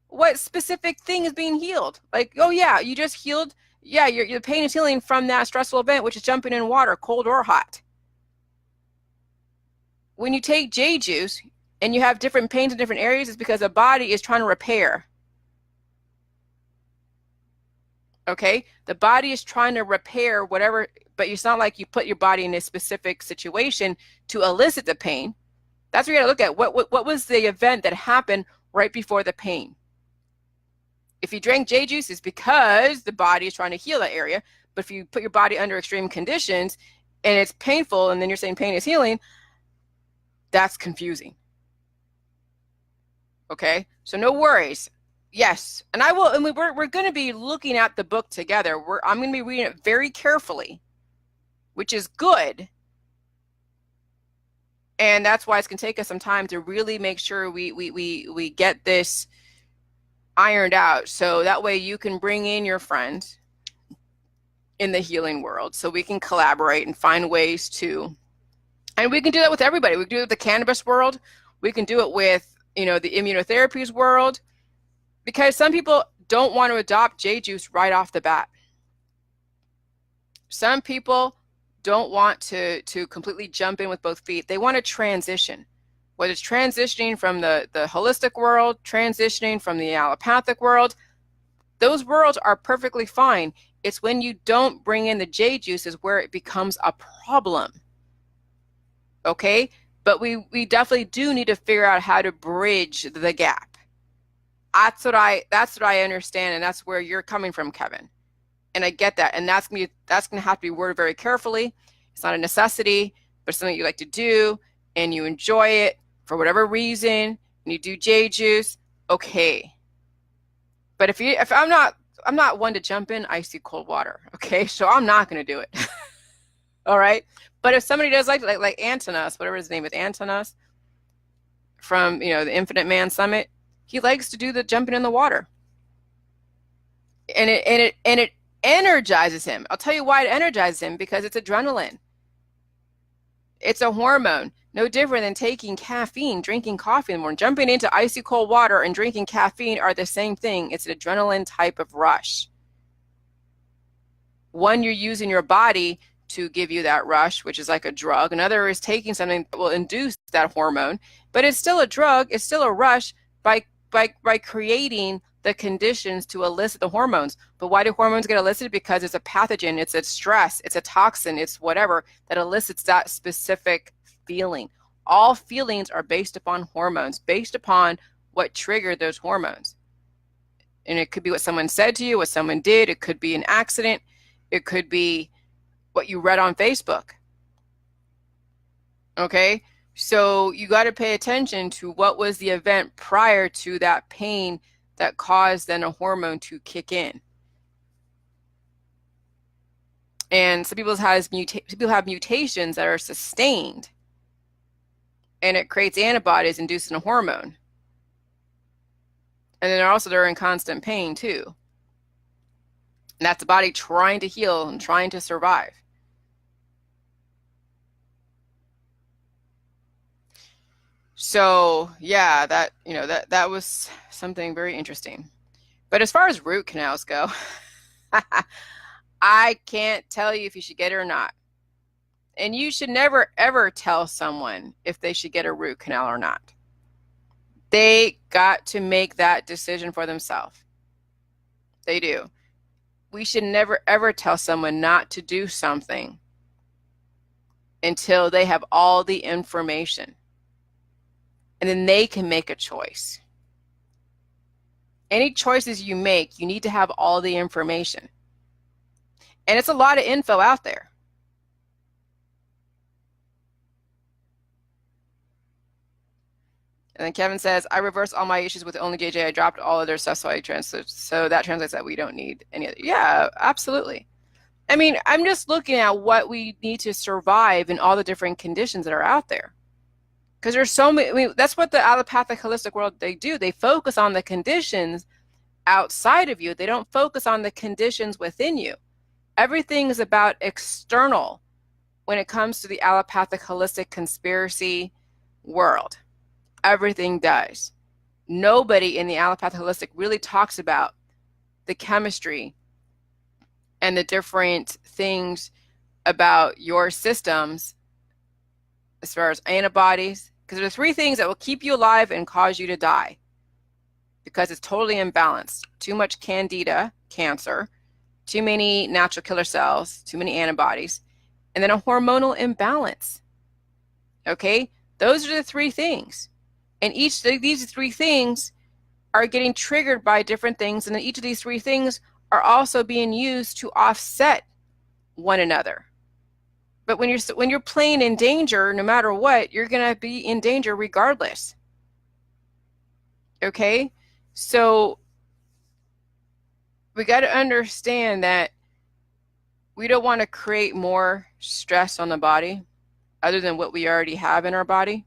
What specific thing is being healed? Like, oh yeah, you just healed. Yeah, your pain is healing from that stressful event, which is jumping in water, cold or hot. When you take J juice and you have different pains in different areas, it's because the body is trying to repair. Okay, the body is trying to repair whatever, but it's not like you put your body in a specific situation to elicit the pain. That's what you got to look at. What was the event that happened right before the pain? If you drank J juice, it's because the body is trying to heal that area. But if you put your body under extreme conditions and it's painful, and then you're saying pain is healing, that's confusing. Okay, so no worries. Yes, and I will, and we're going to be looking at the book together. I'm going to be reading it very carefully, which is good. And that's why it's going to take us some time to really make sure we get this ironed out. So that way you can bring in your friends in the healing world, so we can collaborate and find ways to, and we can do that with everybody. We can do it with the cannabis world. We can do it with, you know, the immunotherapies world. Because some people don't want to adopt J juice right off the bat. Some people don't want to completely jump in with both feet. They want to transition, whether it's transitioning from the holistic world, transitioning from the allopathic world. Those worlds are perfectly fine. It's when you don't bring in the J juices where it becomes a problem. Okay? But we definitely do need to figure out how to bridge the gap. That's what I understand, and that's where you're coming from, Kevin. And I get that, and that's gonna have to be worded very carefully. It's not a necessity, but it's something you like to do, and you enjoy it for whatever reason, and you do J juice, okay. But if I'm not one to jump in icy cold water, okay, so I'm not gonna do it. All right. But if somebody does like Antonis, whatever his name is, Antonis, from, you know, the Infinite Man Summit, he likes to do the jumping in the water, and it energizes him. I'll tell you why it energizes him, because it's adrenaline. It's a hormone, no different than taking caffeine, drinking coffee in the morning. Jumping into icy cold water and drinking caffeine are the same thing. It's an adrenaline type of rush. One, you're using your body to give you that rush, which is like a drug. Another is taking something that will induce that hormone, but it's still a drug. It's still a rush by creating the conditions to elicit the hormones. But why do hormones get elicited? Because it's a pathogen, it's a stress, it's a toxin, it's whatever that elicits that specific feeling. All feelings are based upon hormones, based upon what triggered those hormones. And it could be what someone said to you, what someone did. It could be an accident. It could be what you read on Facebook. Okay? So you got to pay attention to what was the event prior to that pain that caused then a hormone to kick in. And some people have mutations that are sustained, and it creates antibodies inducing a hormone. And then they're in constant pain too. And that's the body trying to heal and trying to survive. So yeah, that was something very interesting. But as far as root canals go, I can't tell you if you should get it or not. And you should never, ever tell someone if they should get a root canal or not. They got to make that decision for themselves. They do. We should never, ever tell someone not to do something until they have all the information. And then they can make a choice. Any choices you make, you need to have all the information. And it's a lot of info out there. And then Kevin says, I reversed all my issues with only JJ. I dropped all other stuff, so that translates that we don't need any other. Yeah, absolutely. I mean, I'm just looking at what we need to survive in all the different conditions that are out there. Because there's so many, I mean, that's what the allopathic holistic world, they do. They focus on the conditions outside of you. They don't focus on the conditions within you. Everything is about external when it comes to the allopathic holistic conspiracy world. Everything does. Nobody in the allopathic holistic really talks about the chemistry and the different things about your systems as far as antibodies, because there are 3 things that will keep you alive and cause you to die because it's totally imbalanced. Too much candida, cancer, too many natural killer cells, too many antibodies, and then a hormonal imbalance. Okay? Those are the 3 things. And each of these 3 things are getting triggered by different things, and then each of these 3 things are also being used to offset one another. But when you're playing in danger, no matter what, you're going to be in danger regardless. Okay? So we got to understand that we don't want to create more stress on the body other than what we already have in our body.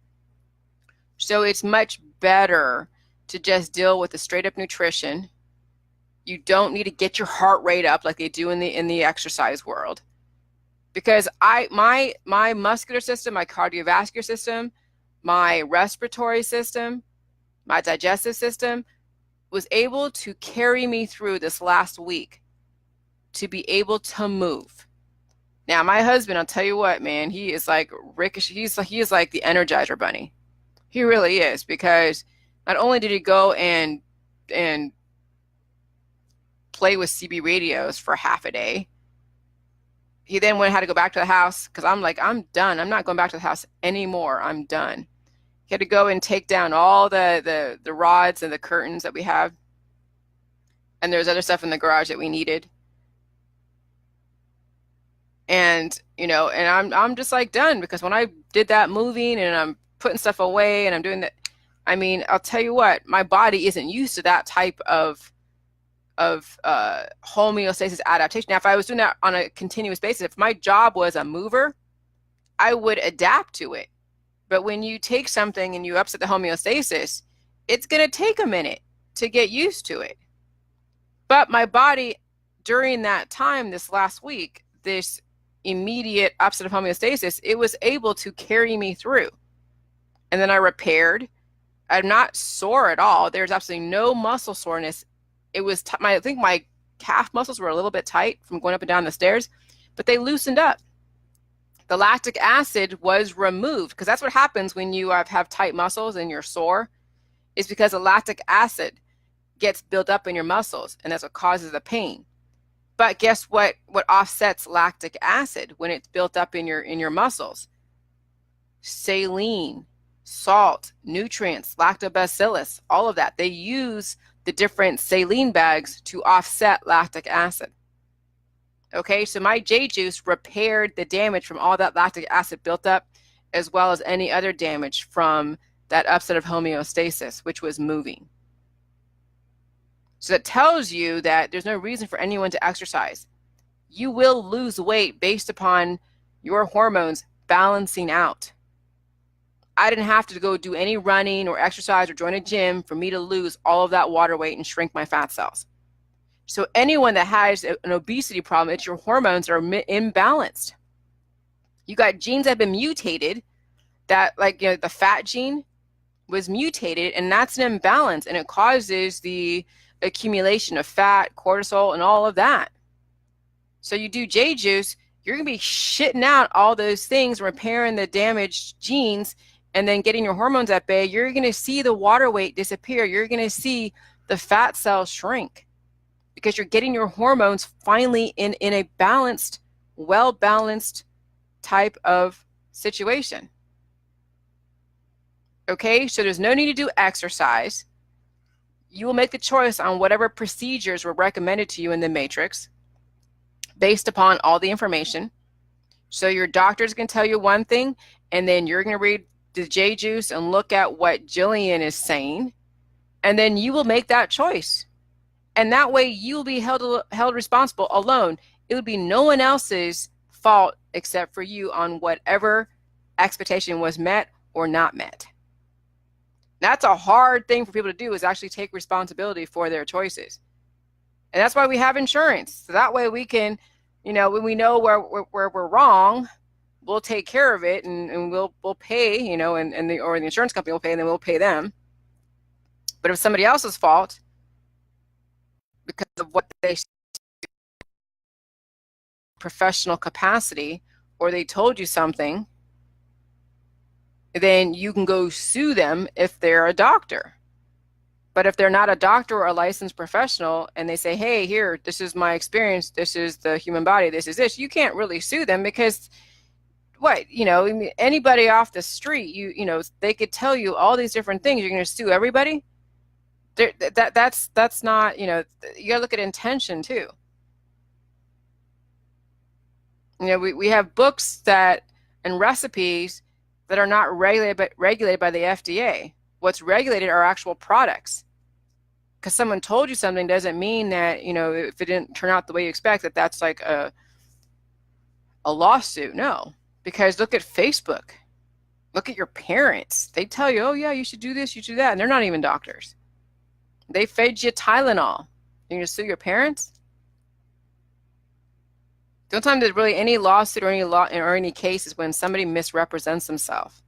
So it's much better to just deal with the straight up nutrition. You don't need to get your heart rate up like they do in the exercise world. Because my muscular system, my cardiovascular system, my respiratory system, my digestive system was able to carry me through this last week to be able to move. Now, my husband, I'll tell you what, man, he is like ricochet. He is like the Energizer Bunny. He really is, because not only did he go and play with CB radios for half a day, he then had to go back to the house because I'm like, I'm done. I'm not going back to the house anymore. I'm done. He had to go and take down all the rods and the curtains that we have. And there's other stuff in the garage that we needed. And, and I'm just like done, because when I did that moving and I'm putting stuff away and I'm doing that, I mean, I'll tell you what, my body isn't used to that type of homeostasis adaptation. Now, if I was doing that on a continuous basis, if my job was a mover, I would adapt to it. But when you take something and you upset the homeostasis, it's going to take a minute to get used to it. But my body, during that time, this last week, this immediate upset of homeostasis, it was able to carry me through. And then I repaired. I'm not sore at all. There's absolutely no muscle soreness. It was I think my calf muscles were a little bit tight from going up and down the stairs, but they loosened up. The lactic acid was removed, because that's what happens when you have tight muscles and you're sore. It's because the lactic acid gets built up in your muscles, and that's what causes the pain. But guess what? What offsets lactic acid when it's built up in your muscles? Saline, salt, nutrients, lactobacillus, all of that. They use the different saline bags to offset lactic acid. Okay, so my J juice repaired the damage from all that lactic acid built up, as well as any other damage from that upset of homeostasis, which was moving. So that tells you that there's no reason for anyone to exercise you will lose weight based upon your hormones balancing out. I didn't have to go do any running or exercise or join a gym for me to lose all of that water weight and shrink my fat cells. So anyone that has an obesity problem, it's your hormones are imbalanced. You got genes that have been mutated, that like the fat gene was mutated, and that's an imbalance, and it causes the accumulation of fat, cortisol, and all of that. So you do J juice, you're gonna be shitting out all those things, repairing the damaged genes, and then getting your hormones at bay. You're gonna see the water weight disappear. You're gonna see the fat cells shrink because you're getting your hormones finally in a balanced, well-balanced type of situation. Okay, so there's no need to do exercise. You will make the choice on whatever procedures were recommended to you in the matrix based upon all the information. So your doctors can tell you one thing, and then you're going to read the J juice and look at what Jillian is saying, and then you will make that choice. And that way you'll be held responsible alone. It would be no one else's fault except for you on whatever expectation was met or not met. That's a hard thing for people to do, is actually take responsibility for their choices. And that's why we have insurance. So that way we can, when we know where we're wrong, we'll take care of it, and we'll pay, and the insurance company will pay, and then we'll pay them. But if it's somebody else's fault because of what they professional capacity, or they told you something, then you can go sue them if they're a doctor. But if they're not a doctor or a licensed professional, and they say, hey, here, this is my experience, this is the human body, this is this, you can't really sue them, because anybody off the street, they could tell you all these different things. You're going to sue everybody? That's not, you got to look at intention too. We have books and recipes that are not regulated by the FDA. What's regulated are actual products. Because someone told you something doesn't mean that, if it didn't turn out the way you expect, that's like a lawsuit. No. Because look at Facebook. Look at your parents. They tell you, oh yeah, you should do this, you should do that. And they're not even doctors. They fed you Tylenol. You're going to sue your parents? The only time there's really any lawsuit or any case is when somebody misrepresents themselves.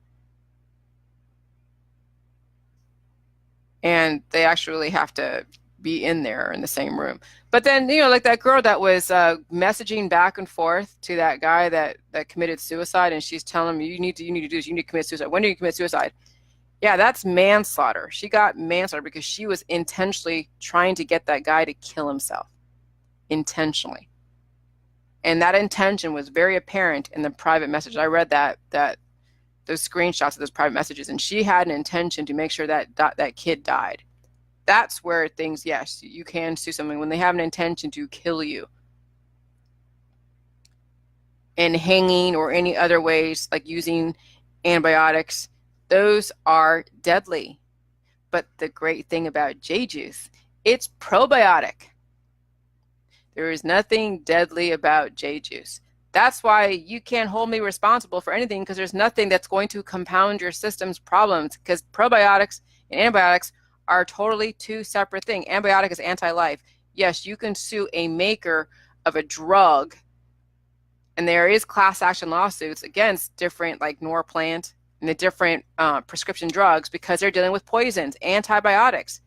And they actually have to be in there in the same room. But then, like that girl that was messaging back and forth to that guy that committed suicide, and she's telling him, you need to do this, you need to commit suicide. When do you commit suicide? Yeah, that's manslaughter. She got manslaughter because she was intentionally trying to get that guy to kill himself. Intentionally. And that intention was very apparent in the private message. I read those screenshots of those private messages, and she had an intention to make sure that kid died. That's where things, yes, you can sue someone when they have an intention to kill you. And hanging or any other ways, like using antibiotics, those are deadly. But the great thing about J juice, it's probiotic. There is nothing deadly about J juice. That's why you can't hold me responsible for anything, because there's nothing that's going to compound your system's problems, because probiotics and antibiotics are totally two separate things. Antibiotic is anti-life. Yes, you can sue a maker of a drug, and there is class action lawsuits against different, like Norplant and the different prescription drugs, because they're dealing with poisons, antibiotics.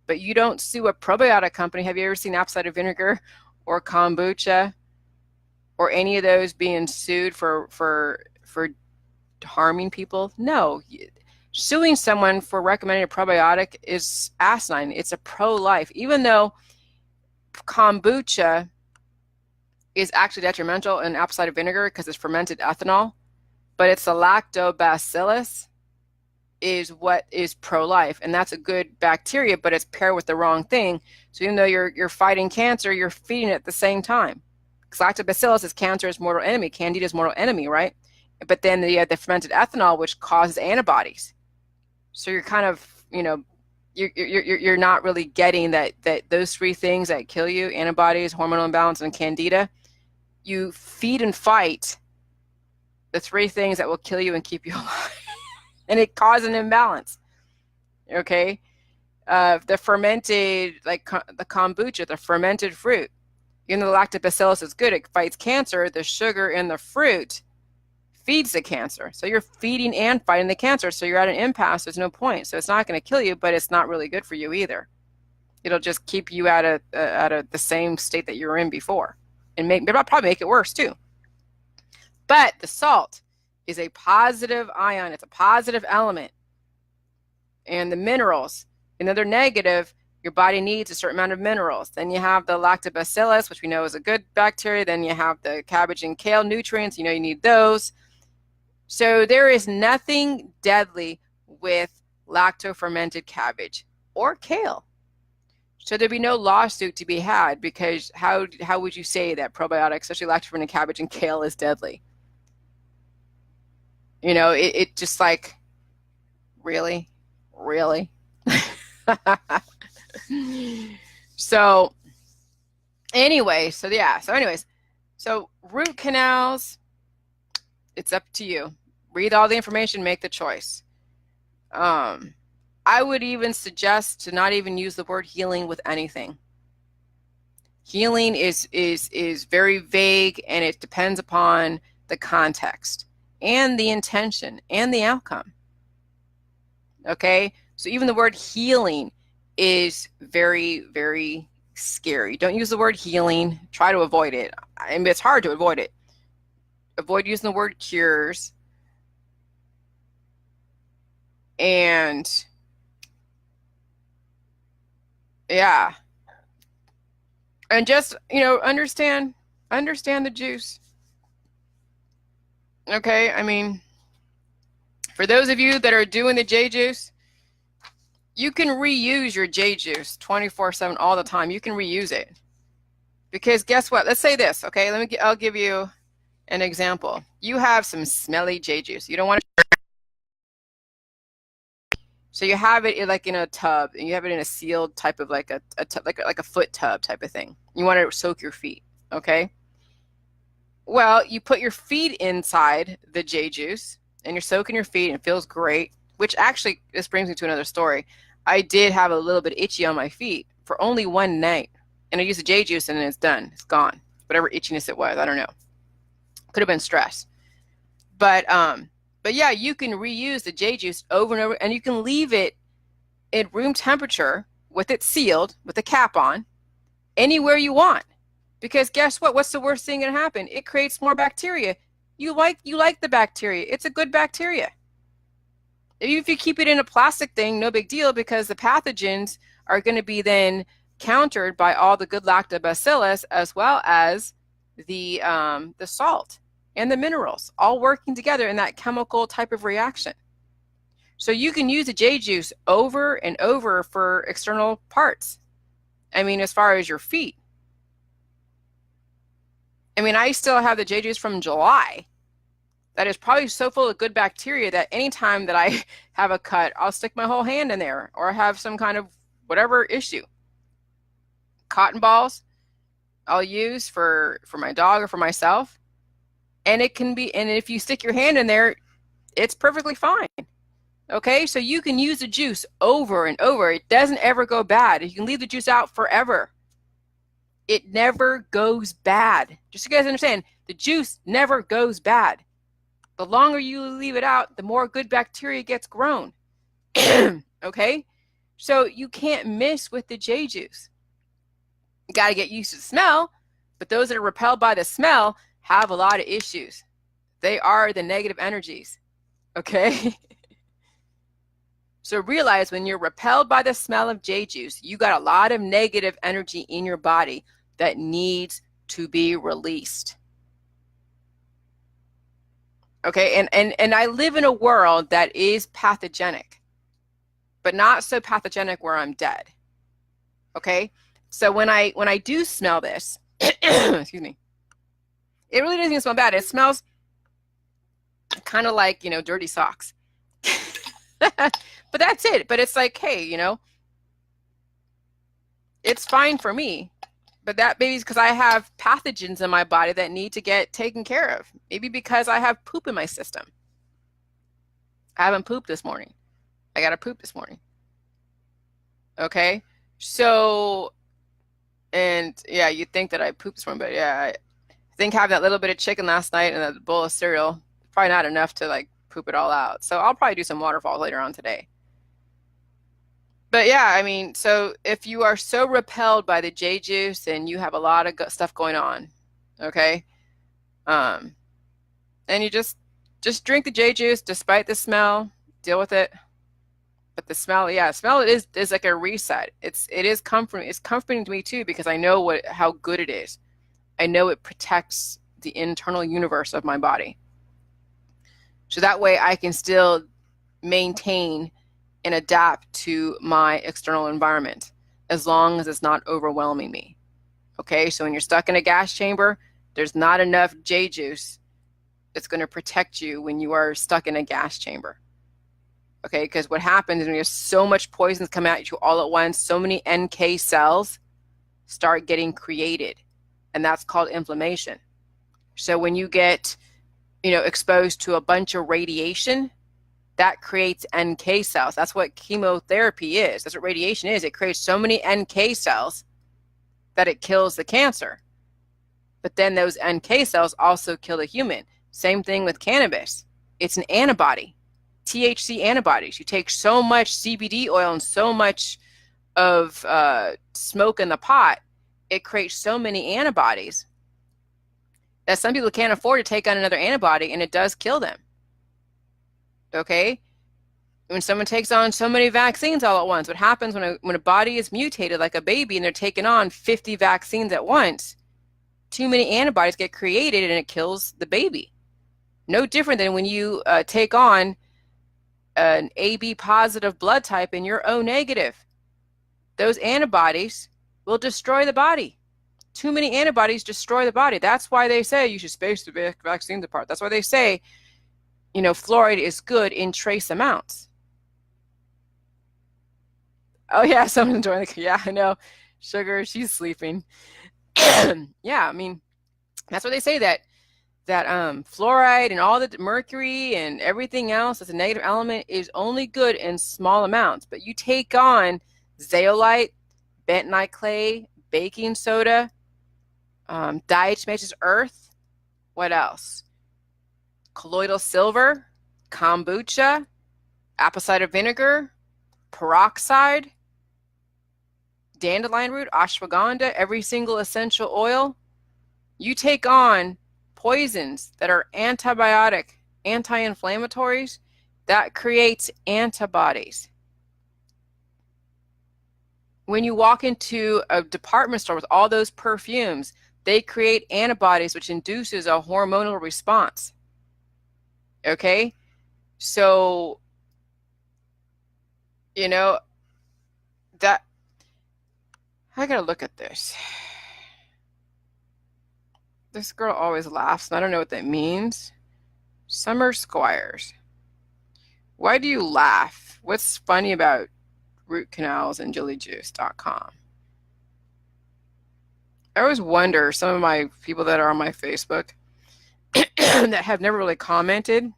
But you don't sue a probiotic company. Have you ever seen apple cider vinegar or kombucha or any of those being sued for harming people? No. Suing someone for recommending a probiotic is asinine. It's a pro-life. Even though kombucha is actually detrimental in apple cider vinegar because it's fermented ethanol, but it's the lactobacillus is what is pro-life, and that's a good bacteria, but it's paired with the wrong thing. So even though you're fighting cancer, you're feeding it at the same time. Because lactobacillus is cancer's mortal enemy, candida's mortal enemy, right? But then you have the fermented ethanol, which causes antibodies. So you're kind of, you're not really getting that those three things that kill you: antibodies, hormonal imbalance, and candida. you feed and fight the three things that will kill you and keep you alive. And it causes an imbalance. Okay? The fermented, like the kombucha, the fermented fruit, even though the lactobacillus is good, it fights cancer, the sugar in the fruit feeds the cancer. So you're feeding and fighting the cancer. So you're at an impasse. There's no point. So it's not going to kill you, but it's not really good for you either. It'll just keep you at the same state that you were in before, and it'll probably make it worse too. But the salt is a positive ion. It's a positive element. And the minerals, they're negative, your body needs a certain amount of minerals. Then you have the lactobacillus, which we know is a good bacteria. Then you have the cabbage and kale nutrients. You need those. So there is nothing deadly with lacto-fermented cabbage or kale. So there'd be no lawsuit to be had, because how would you say that probiotics, especially lacto-fermented cabbage and kale, is deadly? It just like, really? So anyways, root canals, it's up to you. Read all the information, make the choice. I would even suggest to not even use the word healing with anything. Healing is very vague, and it depends upon the context and the intention and the outcome. Okay? So even the word healing is very, very scary. Don't use the word healing. Try to avoid it. I mean, it's hard to avoid it. Avoid using the word cures. And yeah. And just, understand the juice. Okay? I mean, for those of you that are doing the J juice, you can reuse your J juice 24/7 all the time. You can reuse it. Because guess what? Let's say this, okay? I'll give you an example. You have some smelly J juice. You don't want to. So you have it like in a tub, and you have it in a sealed type of like a foot tub type of thing. You want to soak your feet, okay? Well, you put your feet inside the J juice, and you're soaking your feet, and it feels great. Which actually, this brings me to another story. I did have a little bit itchy on my feet for only one night, and I used the J juice, and then it's done. It's gone. Whatever itchiness it was, I don't know. Could have been stress, but yeah, you can reuse the J juice over and over, and you can leave it at room temperature with it sealed, with the cap on, anywhere you want. Because guess what? What's the worst thing that can happen? It creates more bacteria. You like the bacteria. It's a good bacteria. If you keep it in a plastic thing, no big deal, because the pathogens are going to be then countered by all the good lactobacillus, as well as the salt and the minerals, all working together in that chemical type of reaction. So you can use the J juice over and over for external parts. I mean, as far as your feet. I mean, I still have the J juice from July that is probably so full of good bacteria that anytime that I have a cut, I'll stick my whole hand in there, or have some kind of whatever issue. Cotton balls I'll use for my dog or for myself. And it can be, and if you stick your hand in there, it's perfectly fine. Okay, so you can use the juice over and over. It doesn't ever go bad. You can leave the juice out forever. It never goes bad. Just so you guys understand, the juice never goes bad. The longer you leave it out, the more good bacteria gets grown. Okay, so you can't miss with the J juice. You got to get used to the smell, but those that are repelled by the smell have a lot of issues. They are the negative energies, okay? So realize when you're repelled by the smell of J juice, you got a lot of negative energy in your body that needs to be released. Okay, and I live in a world that is pathogenic, but not so pathogenic where I'm dead. Okay, so when I do smell this, excuse me, it really doesn't even smell bad. It smells kind of like, dirty socks. But that's it. But it's like, hey, it's fine for me. But that maybe is because I have pathogens in my body that need to get taken care of. Maybe because I have poop in my system. I haven't pooped this morning. I got to poop this morning. Okay. So, and yeah, you'd think that I pooped this morning, but yeah, I think having that little bit of chicken last night and a bowl of cereal, probably not enough to like poop it all out. So I'll probably do some waterfalls later on today. But yeah, I mean, so if you are so repelled by the J juice and you have a lot of stuff going on, okay, um, and you just drink the J juice despite the smell, deal with it. But the smell, yeah, smell is like a reset. It is comforting. It's comforting to me too because I know how good it is. I know it protects the internal universe of my body. So that way I can still maintain and adapt to my external environment as long as it's not overwhelming me. Okay, so when you're stuck in a gas chamber, there's not enough J juice that's going to protect you when you are stuck in a gas chamber. Okay, because what happens is when you have so much poison come at you all at once, so many NK cells start getting created, and that's called inflammation. So when you get, exposed to a bunch of radiation, that creates NK cells. That's what chemotherapy is. That's what radiation is. It creates so many NK cells that it kills the cancer. But then those NK cells also kill the human. Same thing with cannabis. It's an antibody. THC antibodies. You take so much CBD oil and so much of smoke in the pot, it creates so many antibodies that some people can't afford to take on another antibody, and it does kill them. Okay? When someone takes on so many vaccines all at once, what happens when a body is mutated like a baby and they're taking on 50 vaccines at once, too many antibodies get created and it kills the baby. No different than when you take on an AB positive blood type and you're O negative. Those antibodies will destroy the body. Too many antibodies destroy the body. That's why they say you should space the vaccines apart. That's why they say, fluoride is good in trace amounts. Oh yeah, someone's enjoying the, yeah, I know. Sugar, she's sleeping. Yeah, I mean, that's what they say that fluoride and all the mercury and everything else that's a negative element is only good in small amounts. But you take on zeolite, bentonite clay, baking soda, diatomaceous earth, what else? Colloidal silver, kombucha, apple cider vinegar, peroxide, dandelion root, ashwagandha, every single essential oil. You take on poisons that are antibiotic, anti-inflammatories, that creates antibodies. When you walk into a department store with all those perfumes, they create antibodies, which induces a hormonal response. Okay? So, that, I gotta look at this. This girl always laughs, and I don't know what that means. Summer Squires. Why do you laugh? What's funny about root canals and jellyjuice.com? I always wonder, some of my people that are on my Facebook that have never really commented,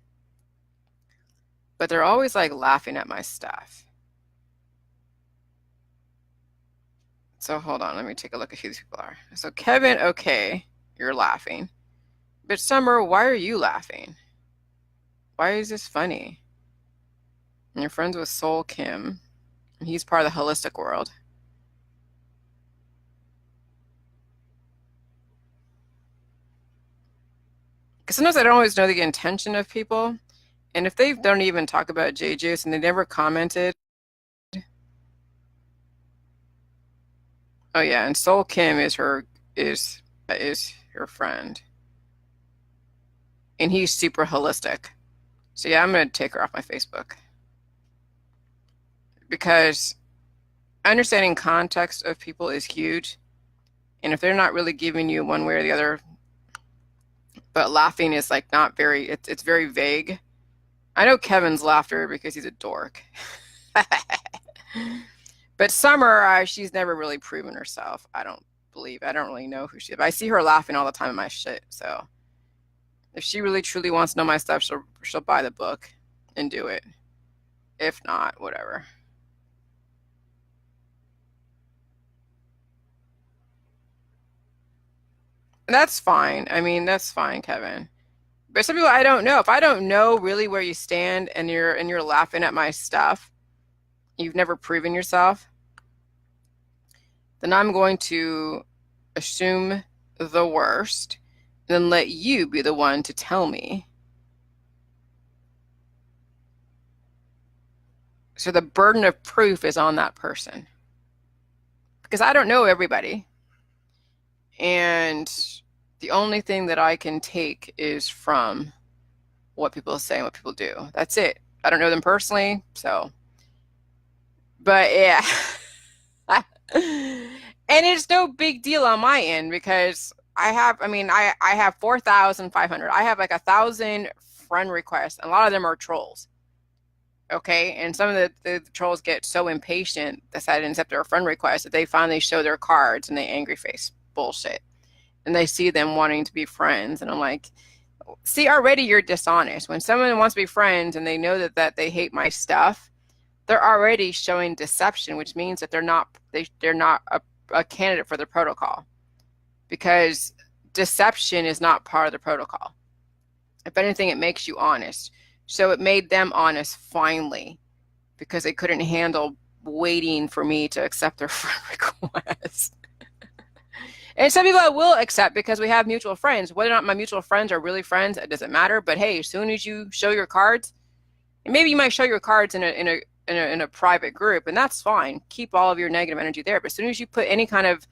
but they're always like laughing at my stuff. So hold on, let me take a look at who these people are. So Kevin, okay, you're laughing. But Summer, why are you laughing? Why is this funny? And you're friends with Soul Kim. And he's part of the holistic world. Because sometimes I don't always know the intention of people. And if they don't even talk about J Juice and they never commented. Oh yeah, and Soul Kim is her friend. And he's super holistic. So yeah, I'm gonna take her off my Facebook. Because understanding context of people is huge. And if they're not really giving you one way or the other, but laughing is like not very, it's very vague. I know Kevin's laughter because he's a dork. But Summer, she's never really proven herself, I don't believe. I don't really know who she is, but I see her laughing all the time at my shit. So if she really truly wants to know my stuff, she'll buy the book and do it. If not, whatever. That's fine. I mean, that's fine, Kevin. But some people I don't know. If I don't know really where you stand and you're laughing at my stuff, you've never proven yourself, then I'm going to assume the worst and then let you be the one to tell me. So the burden of proof is on that person. Because I don't know everybody. And the only thing that I can take is from what people say and what people do. That's it. I don't know them personally, so. But yeah. And it's no big deal on my end because I have 4,500. I have like 1,000 friend requests. A lot of them are trolls. Okay, and some of the trolls get so impatient decided to accept their friend request that they finally show their cards and they angry face bullshit. And they see them wanting to be friends. And I'm like, see, already you're dishonest. When someone wants to be friends and they know that they hate my stuff, they're already showing deception, which means that they're not a candidate for the protocol. Because deception is not part of the protocol. If anything, it makes you honest. So it made them honest finally because they couldn't handle waiting for me to accept their friend request. And some people I will accept because we have mutual friends. Whether or not my mutual friends are really friends, it doesn't matter. But hey, as soon as you show your cards, and maybe you might show your cards in a private group, and that's fine. Keep all of your negative energy there. But as soon as you put any kind of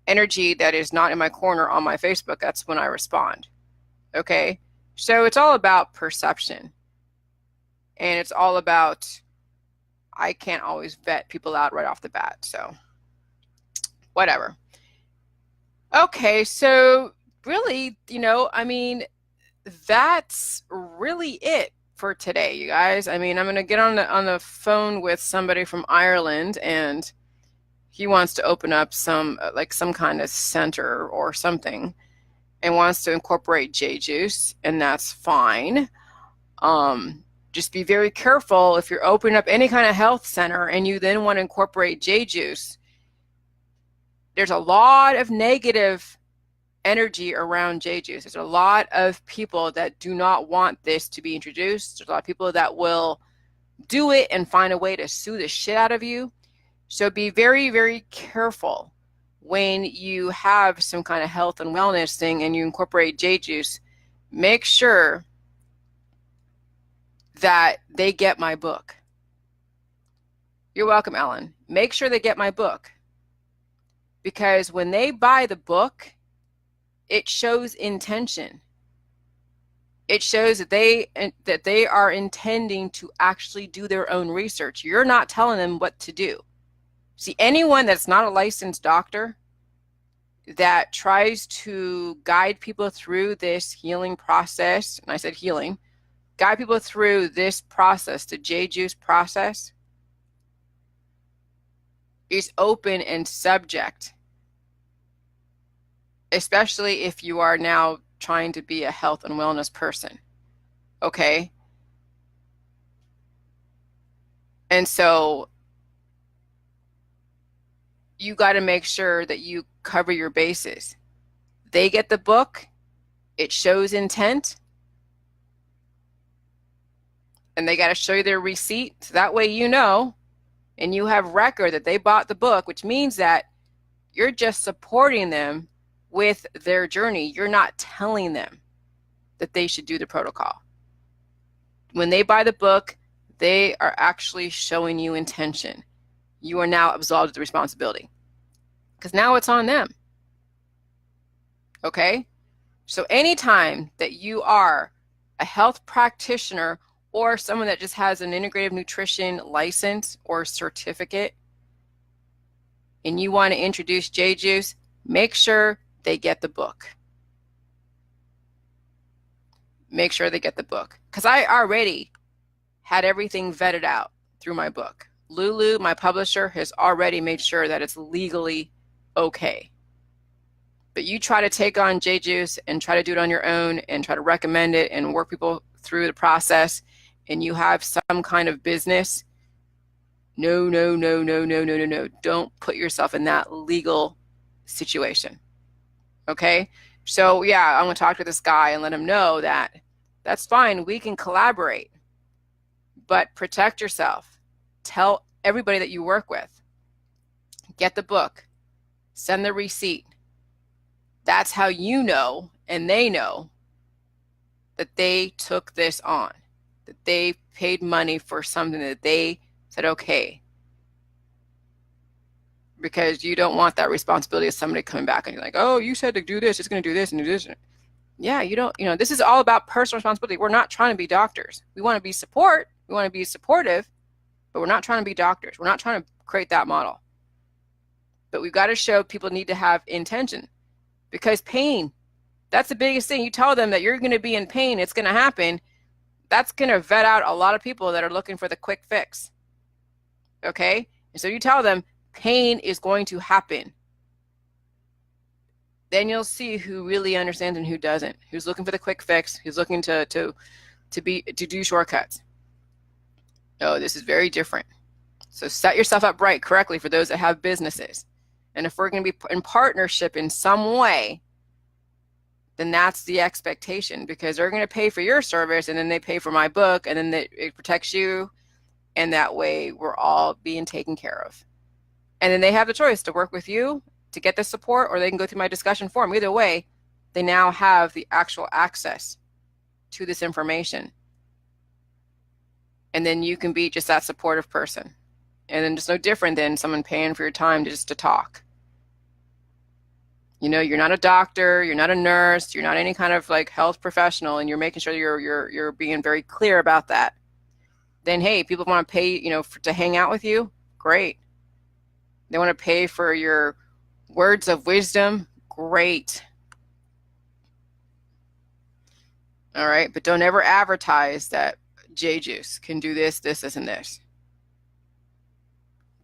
energy that is not in my corner on my Facebook, that's when I respond. Okay? So it's all about perception. And it's all about, I can't always vet people out right off the bat. So whatever. Okay, so really, that's really it for today, you guys. I mean, I'm going to get on the phone with somebody from Ireland, and he wants to open up some kind of center or something and wants to incorporate J juice, and that's fine. Just be very careful if you're opening up any kind of health center and you then want to incorporate J juice. There's a lot of negative energy around J juice. There's a lot of people that do not want this to be introduced. There's a lot of people that will do it and find a way to sue the shit out of you. So be very, very careful when you have some kind of health and wellness thing and you incorporate J juice. Make sure that they get my book. You're welcome, Ellen. Make sure they get my book. Because when they buy the book, it shows intention. It shows that they are intending to actually do their own research. You're not telling them what to do. See, anyone that's not a licensed doctor that tries to guide people through this healing process, and I said healing, guide people through this process, the J juice process, is open and subject. Especially if you are now trying to be a health and wellness person. Okay? And so you got to make sure that you cover your bases. They get the book, it shows intent, and they got to show you their receipt. So that way you know, and you have record that they bought the book, which means that you're just supporting them with their journey. You're not telling them that they should do the protocol. When they buy the book, they are actually showing you intention. You are now absolved of the responsibility because now it's on them. Okay? So anytime that you are a health practitioner or someone that just has an integrative nutrition license or certificate and you want to introduce J juice, make sure they get the book. Make sure they get the book. Because I already had everything vetted out through my book. Lulu, my publisher, has already made sure that it's legally okay. But you try to take on J-Juice and try to do it on your own and try to recommend it and work people through the process, and you have some kind of business. No, no, no, no, no, no, no, no. Don't put yourself in that legal situation. Okay? So, yeah, I'm going to talk to this guy and let him know that that's fine. We can collaborate, but protect yourself. Tell everybody that you work with. Get the book. Send the receipt. That's how you know and they know that they took this on, that they paid money for something that they said, okay. Because you don't want that responsibility of somebody coming back and you're like, oh, you said to do this, it's going to do this and do this. Yeah, you don't, this is all about personal responsibility. We're not trying to be doctors. We want to be support. We want to be supportive, but we're not trying to be doctors. We're not trying to create that model. But we've got to show people need to have intention, because pain, that's the biggest thing. You tell them that you're going to be in pain, it's going to happen. That's going to vet out a lot of people that are looking for the quick fix. Okay? And so you tell them pain is going to happen. Then you'll see who really understands and who doesn't. Who's looking for the quick fix, who's looking to do shortcuts. Oh, this is very different. So set yourself up right correctly for those that have businesses. And if we're going to be in partnership in some way, then that's the expectation, because they're going to pay for your service and then they pay for my book, and then it protects you, and that way we're all being taken care of. And then they have the choice to work with you to get the support, or they can go through my discussion forum. Either way, they now have the actual access to this information. And then you can be just that supportive person. And then it's no different than someone paying for your time just to talk. You're not a doctor, you're not a nurse, you're not any kind of like health professional, and you're making sure you're being very clear about that. Then hey, people want to pay, to hang out with you, great. They want to pay for your words of wisdom, great. All right, but don't ever advertise that J-Juice can do this, this, this, and this.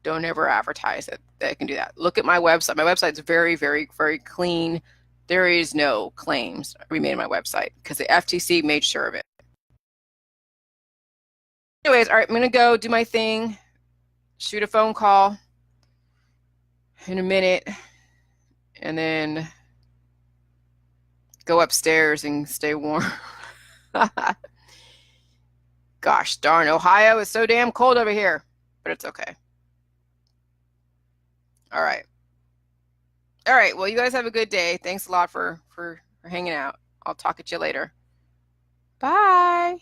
Don't ever advertise that it can do that. Look at my website. My website's very, very, very clean. There is no claims remade on my website because the FTC made sure of it. Anyways, all right, I'm going to go do my thing, shoot a phone call in a minute, and then go upstairs and stay warm. Gosh darn, Ohio is so damn cold over here, but it's okay. All right. All right. Well, you guys have a good day. Thanks a lot for hanging out. I'll talk at you later. Bye.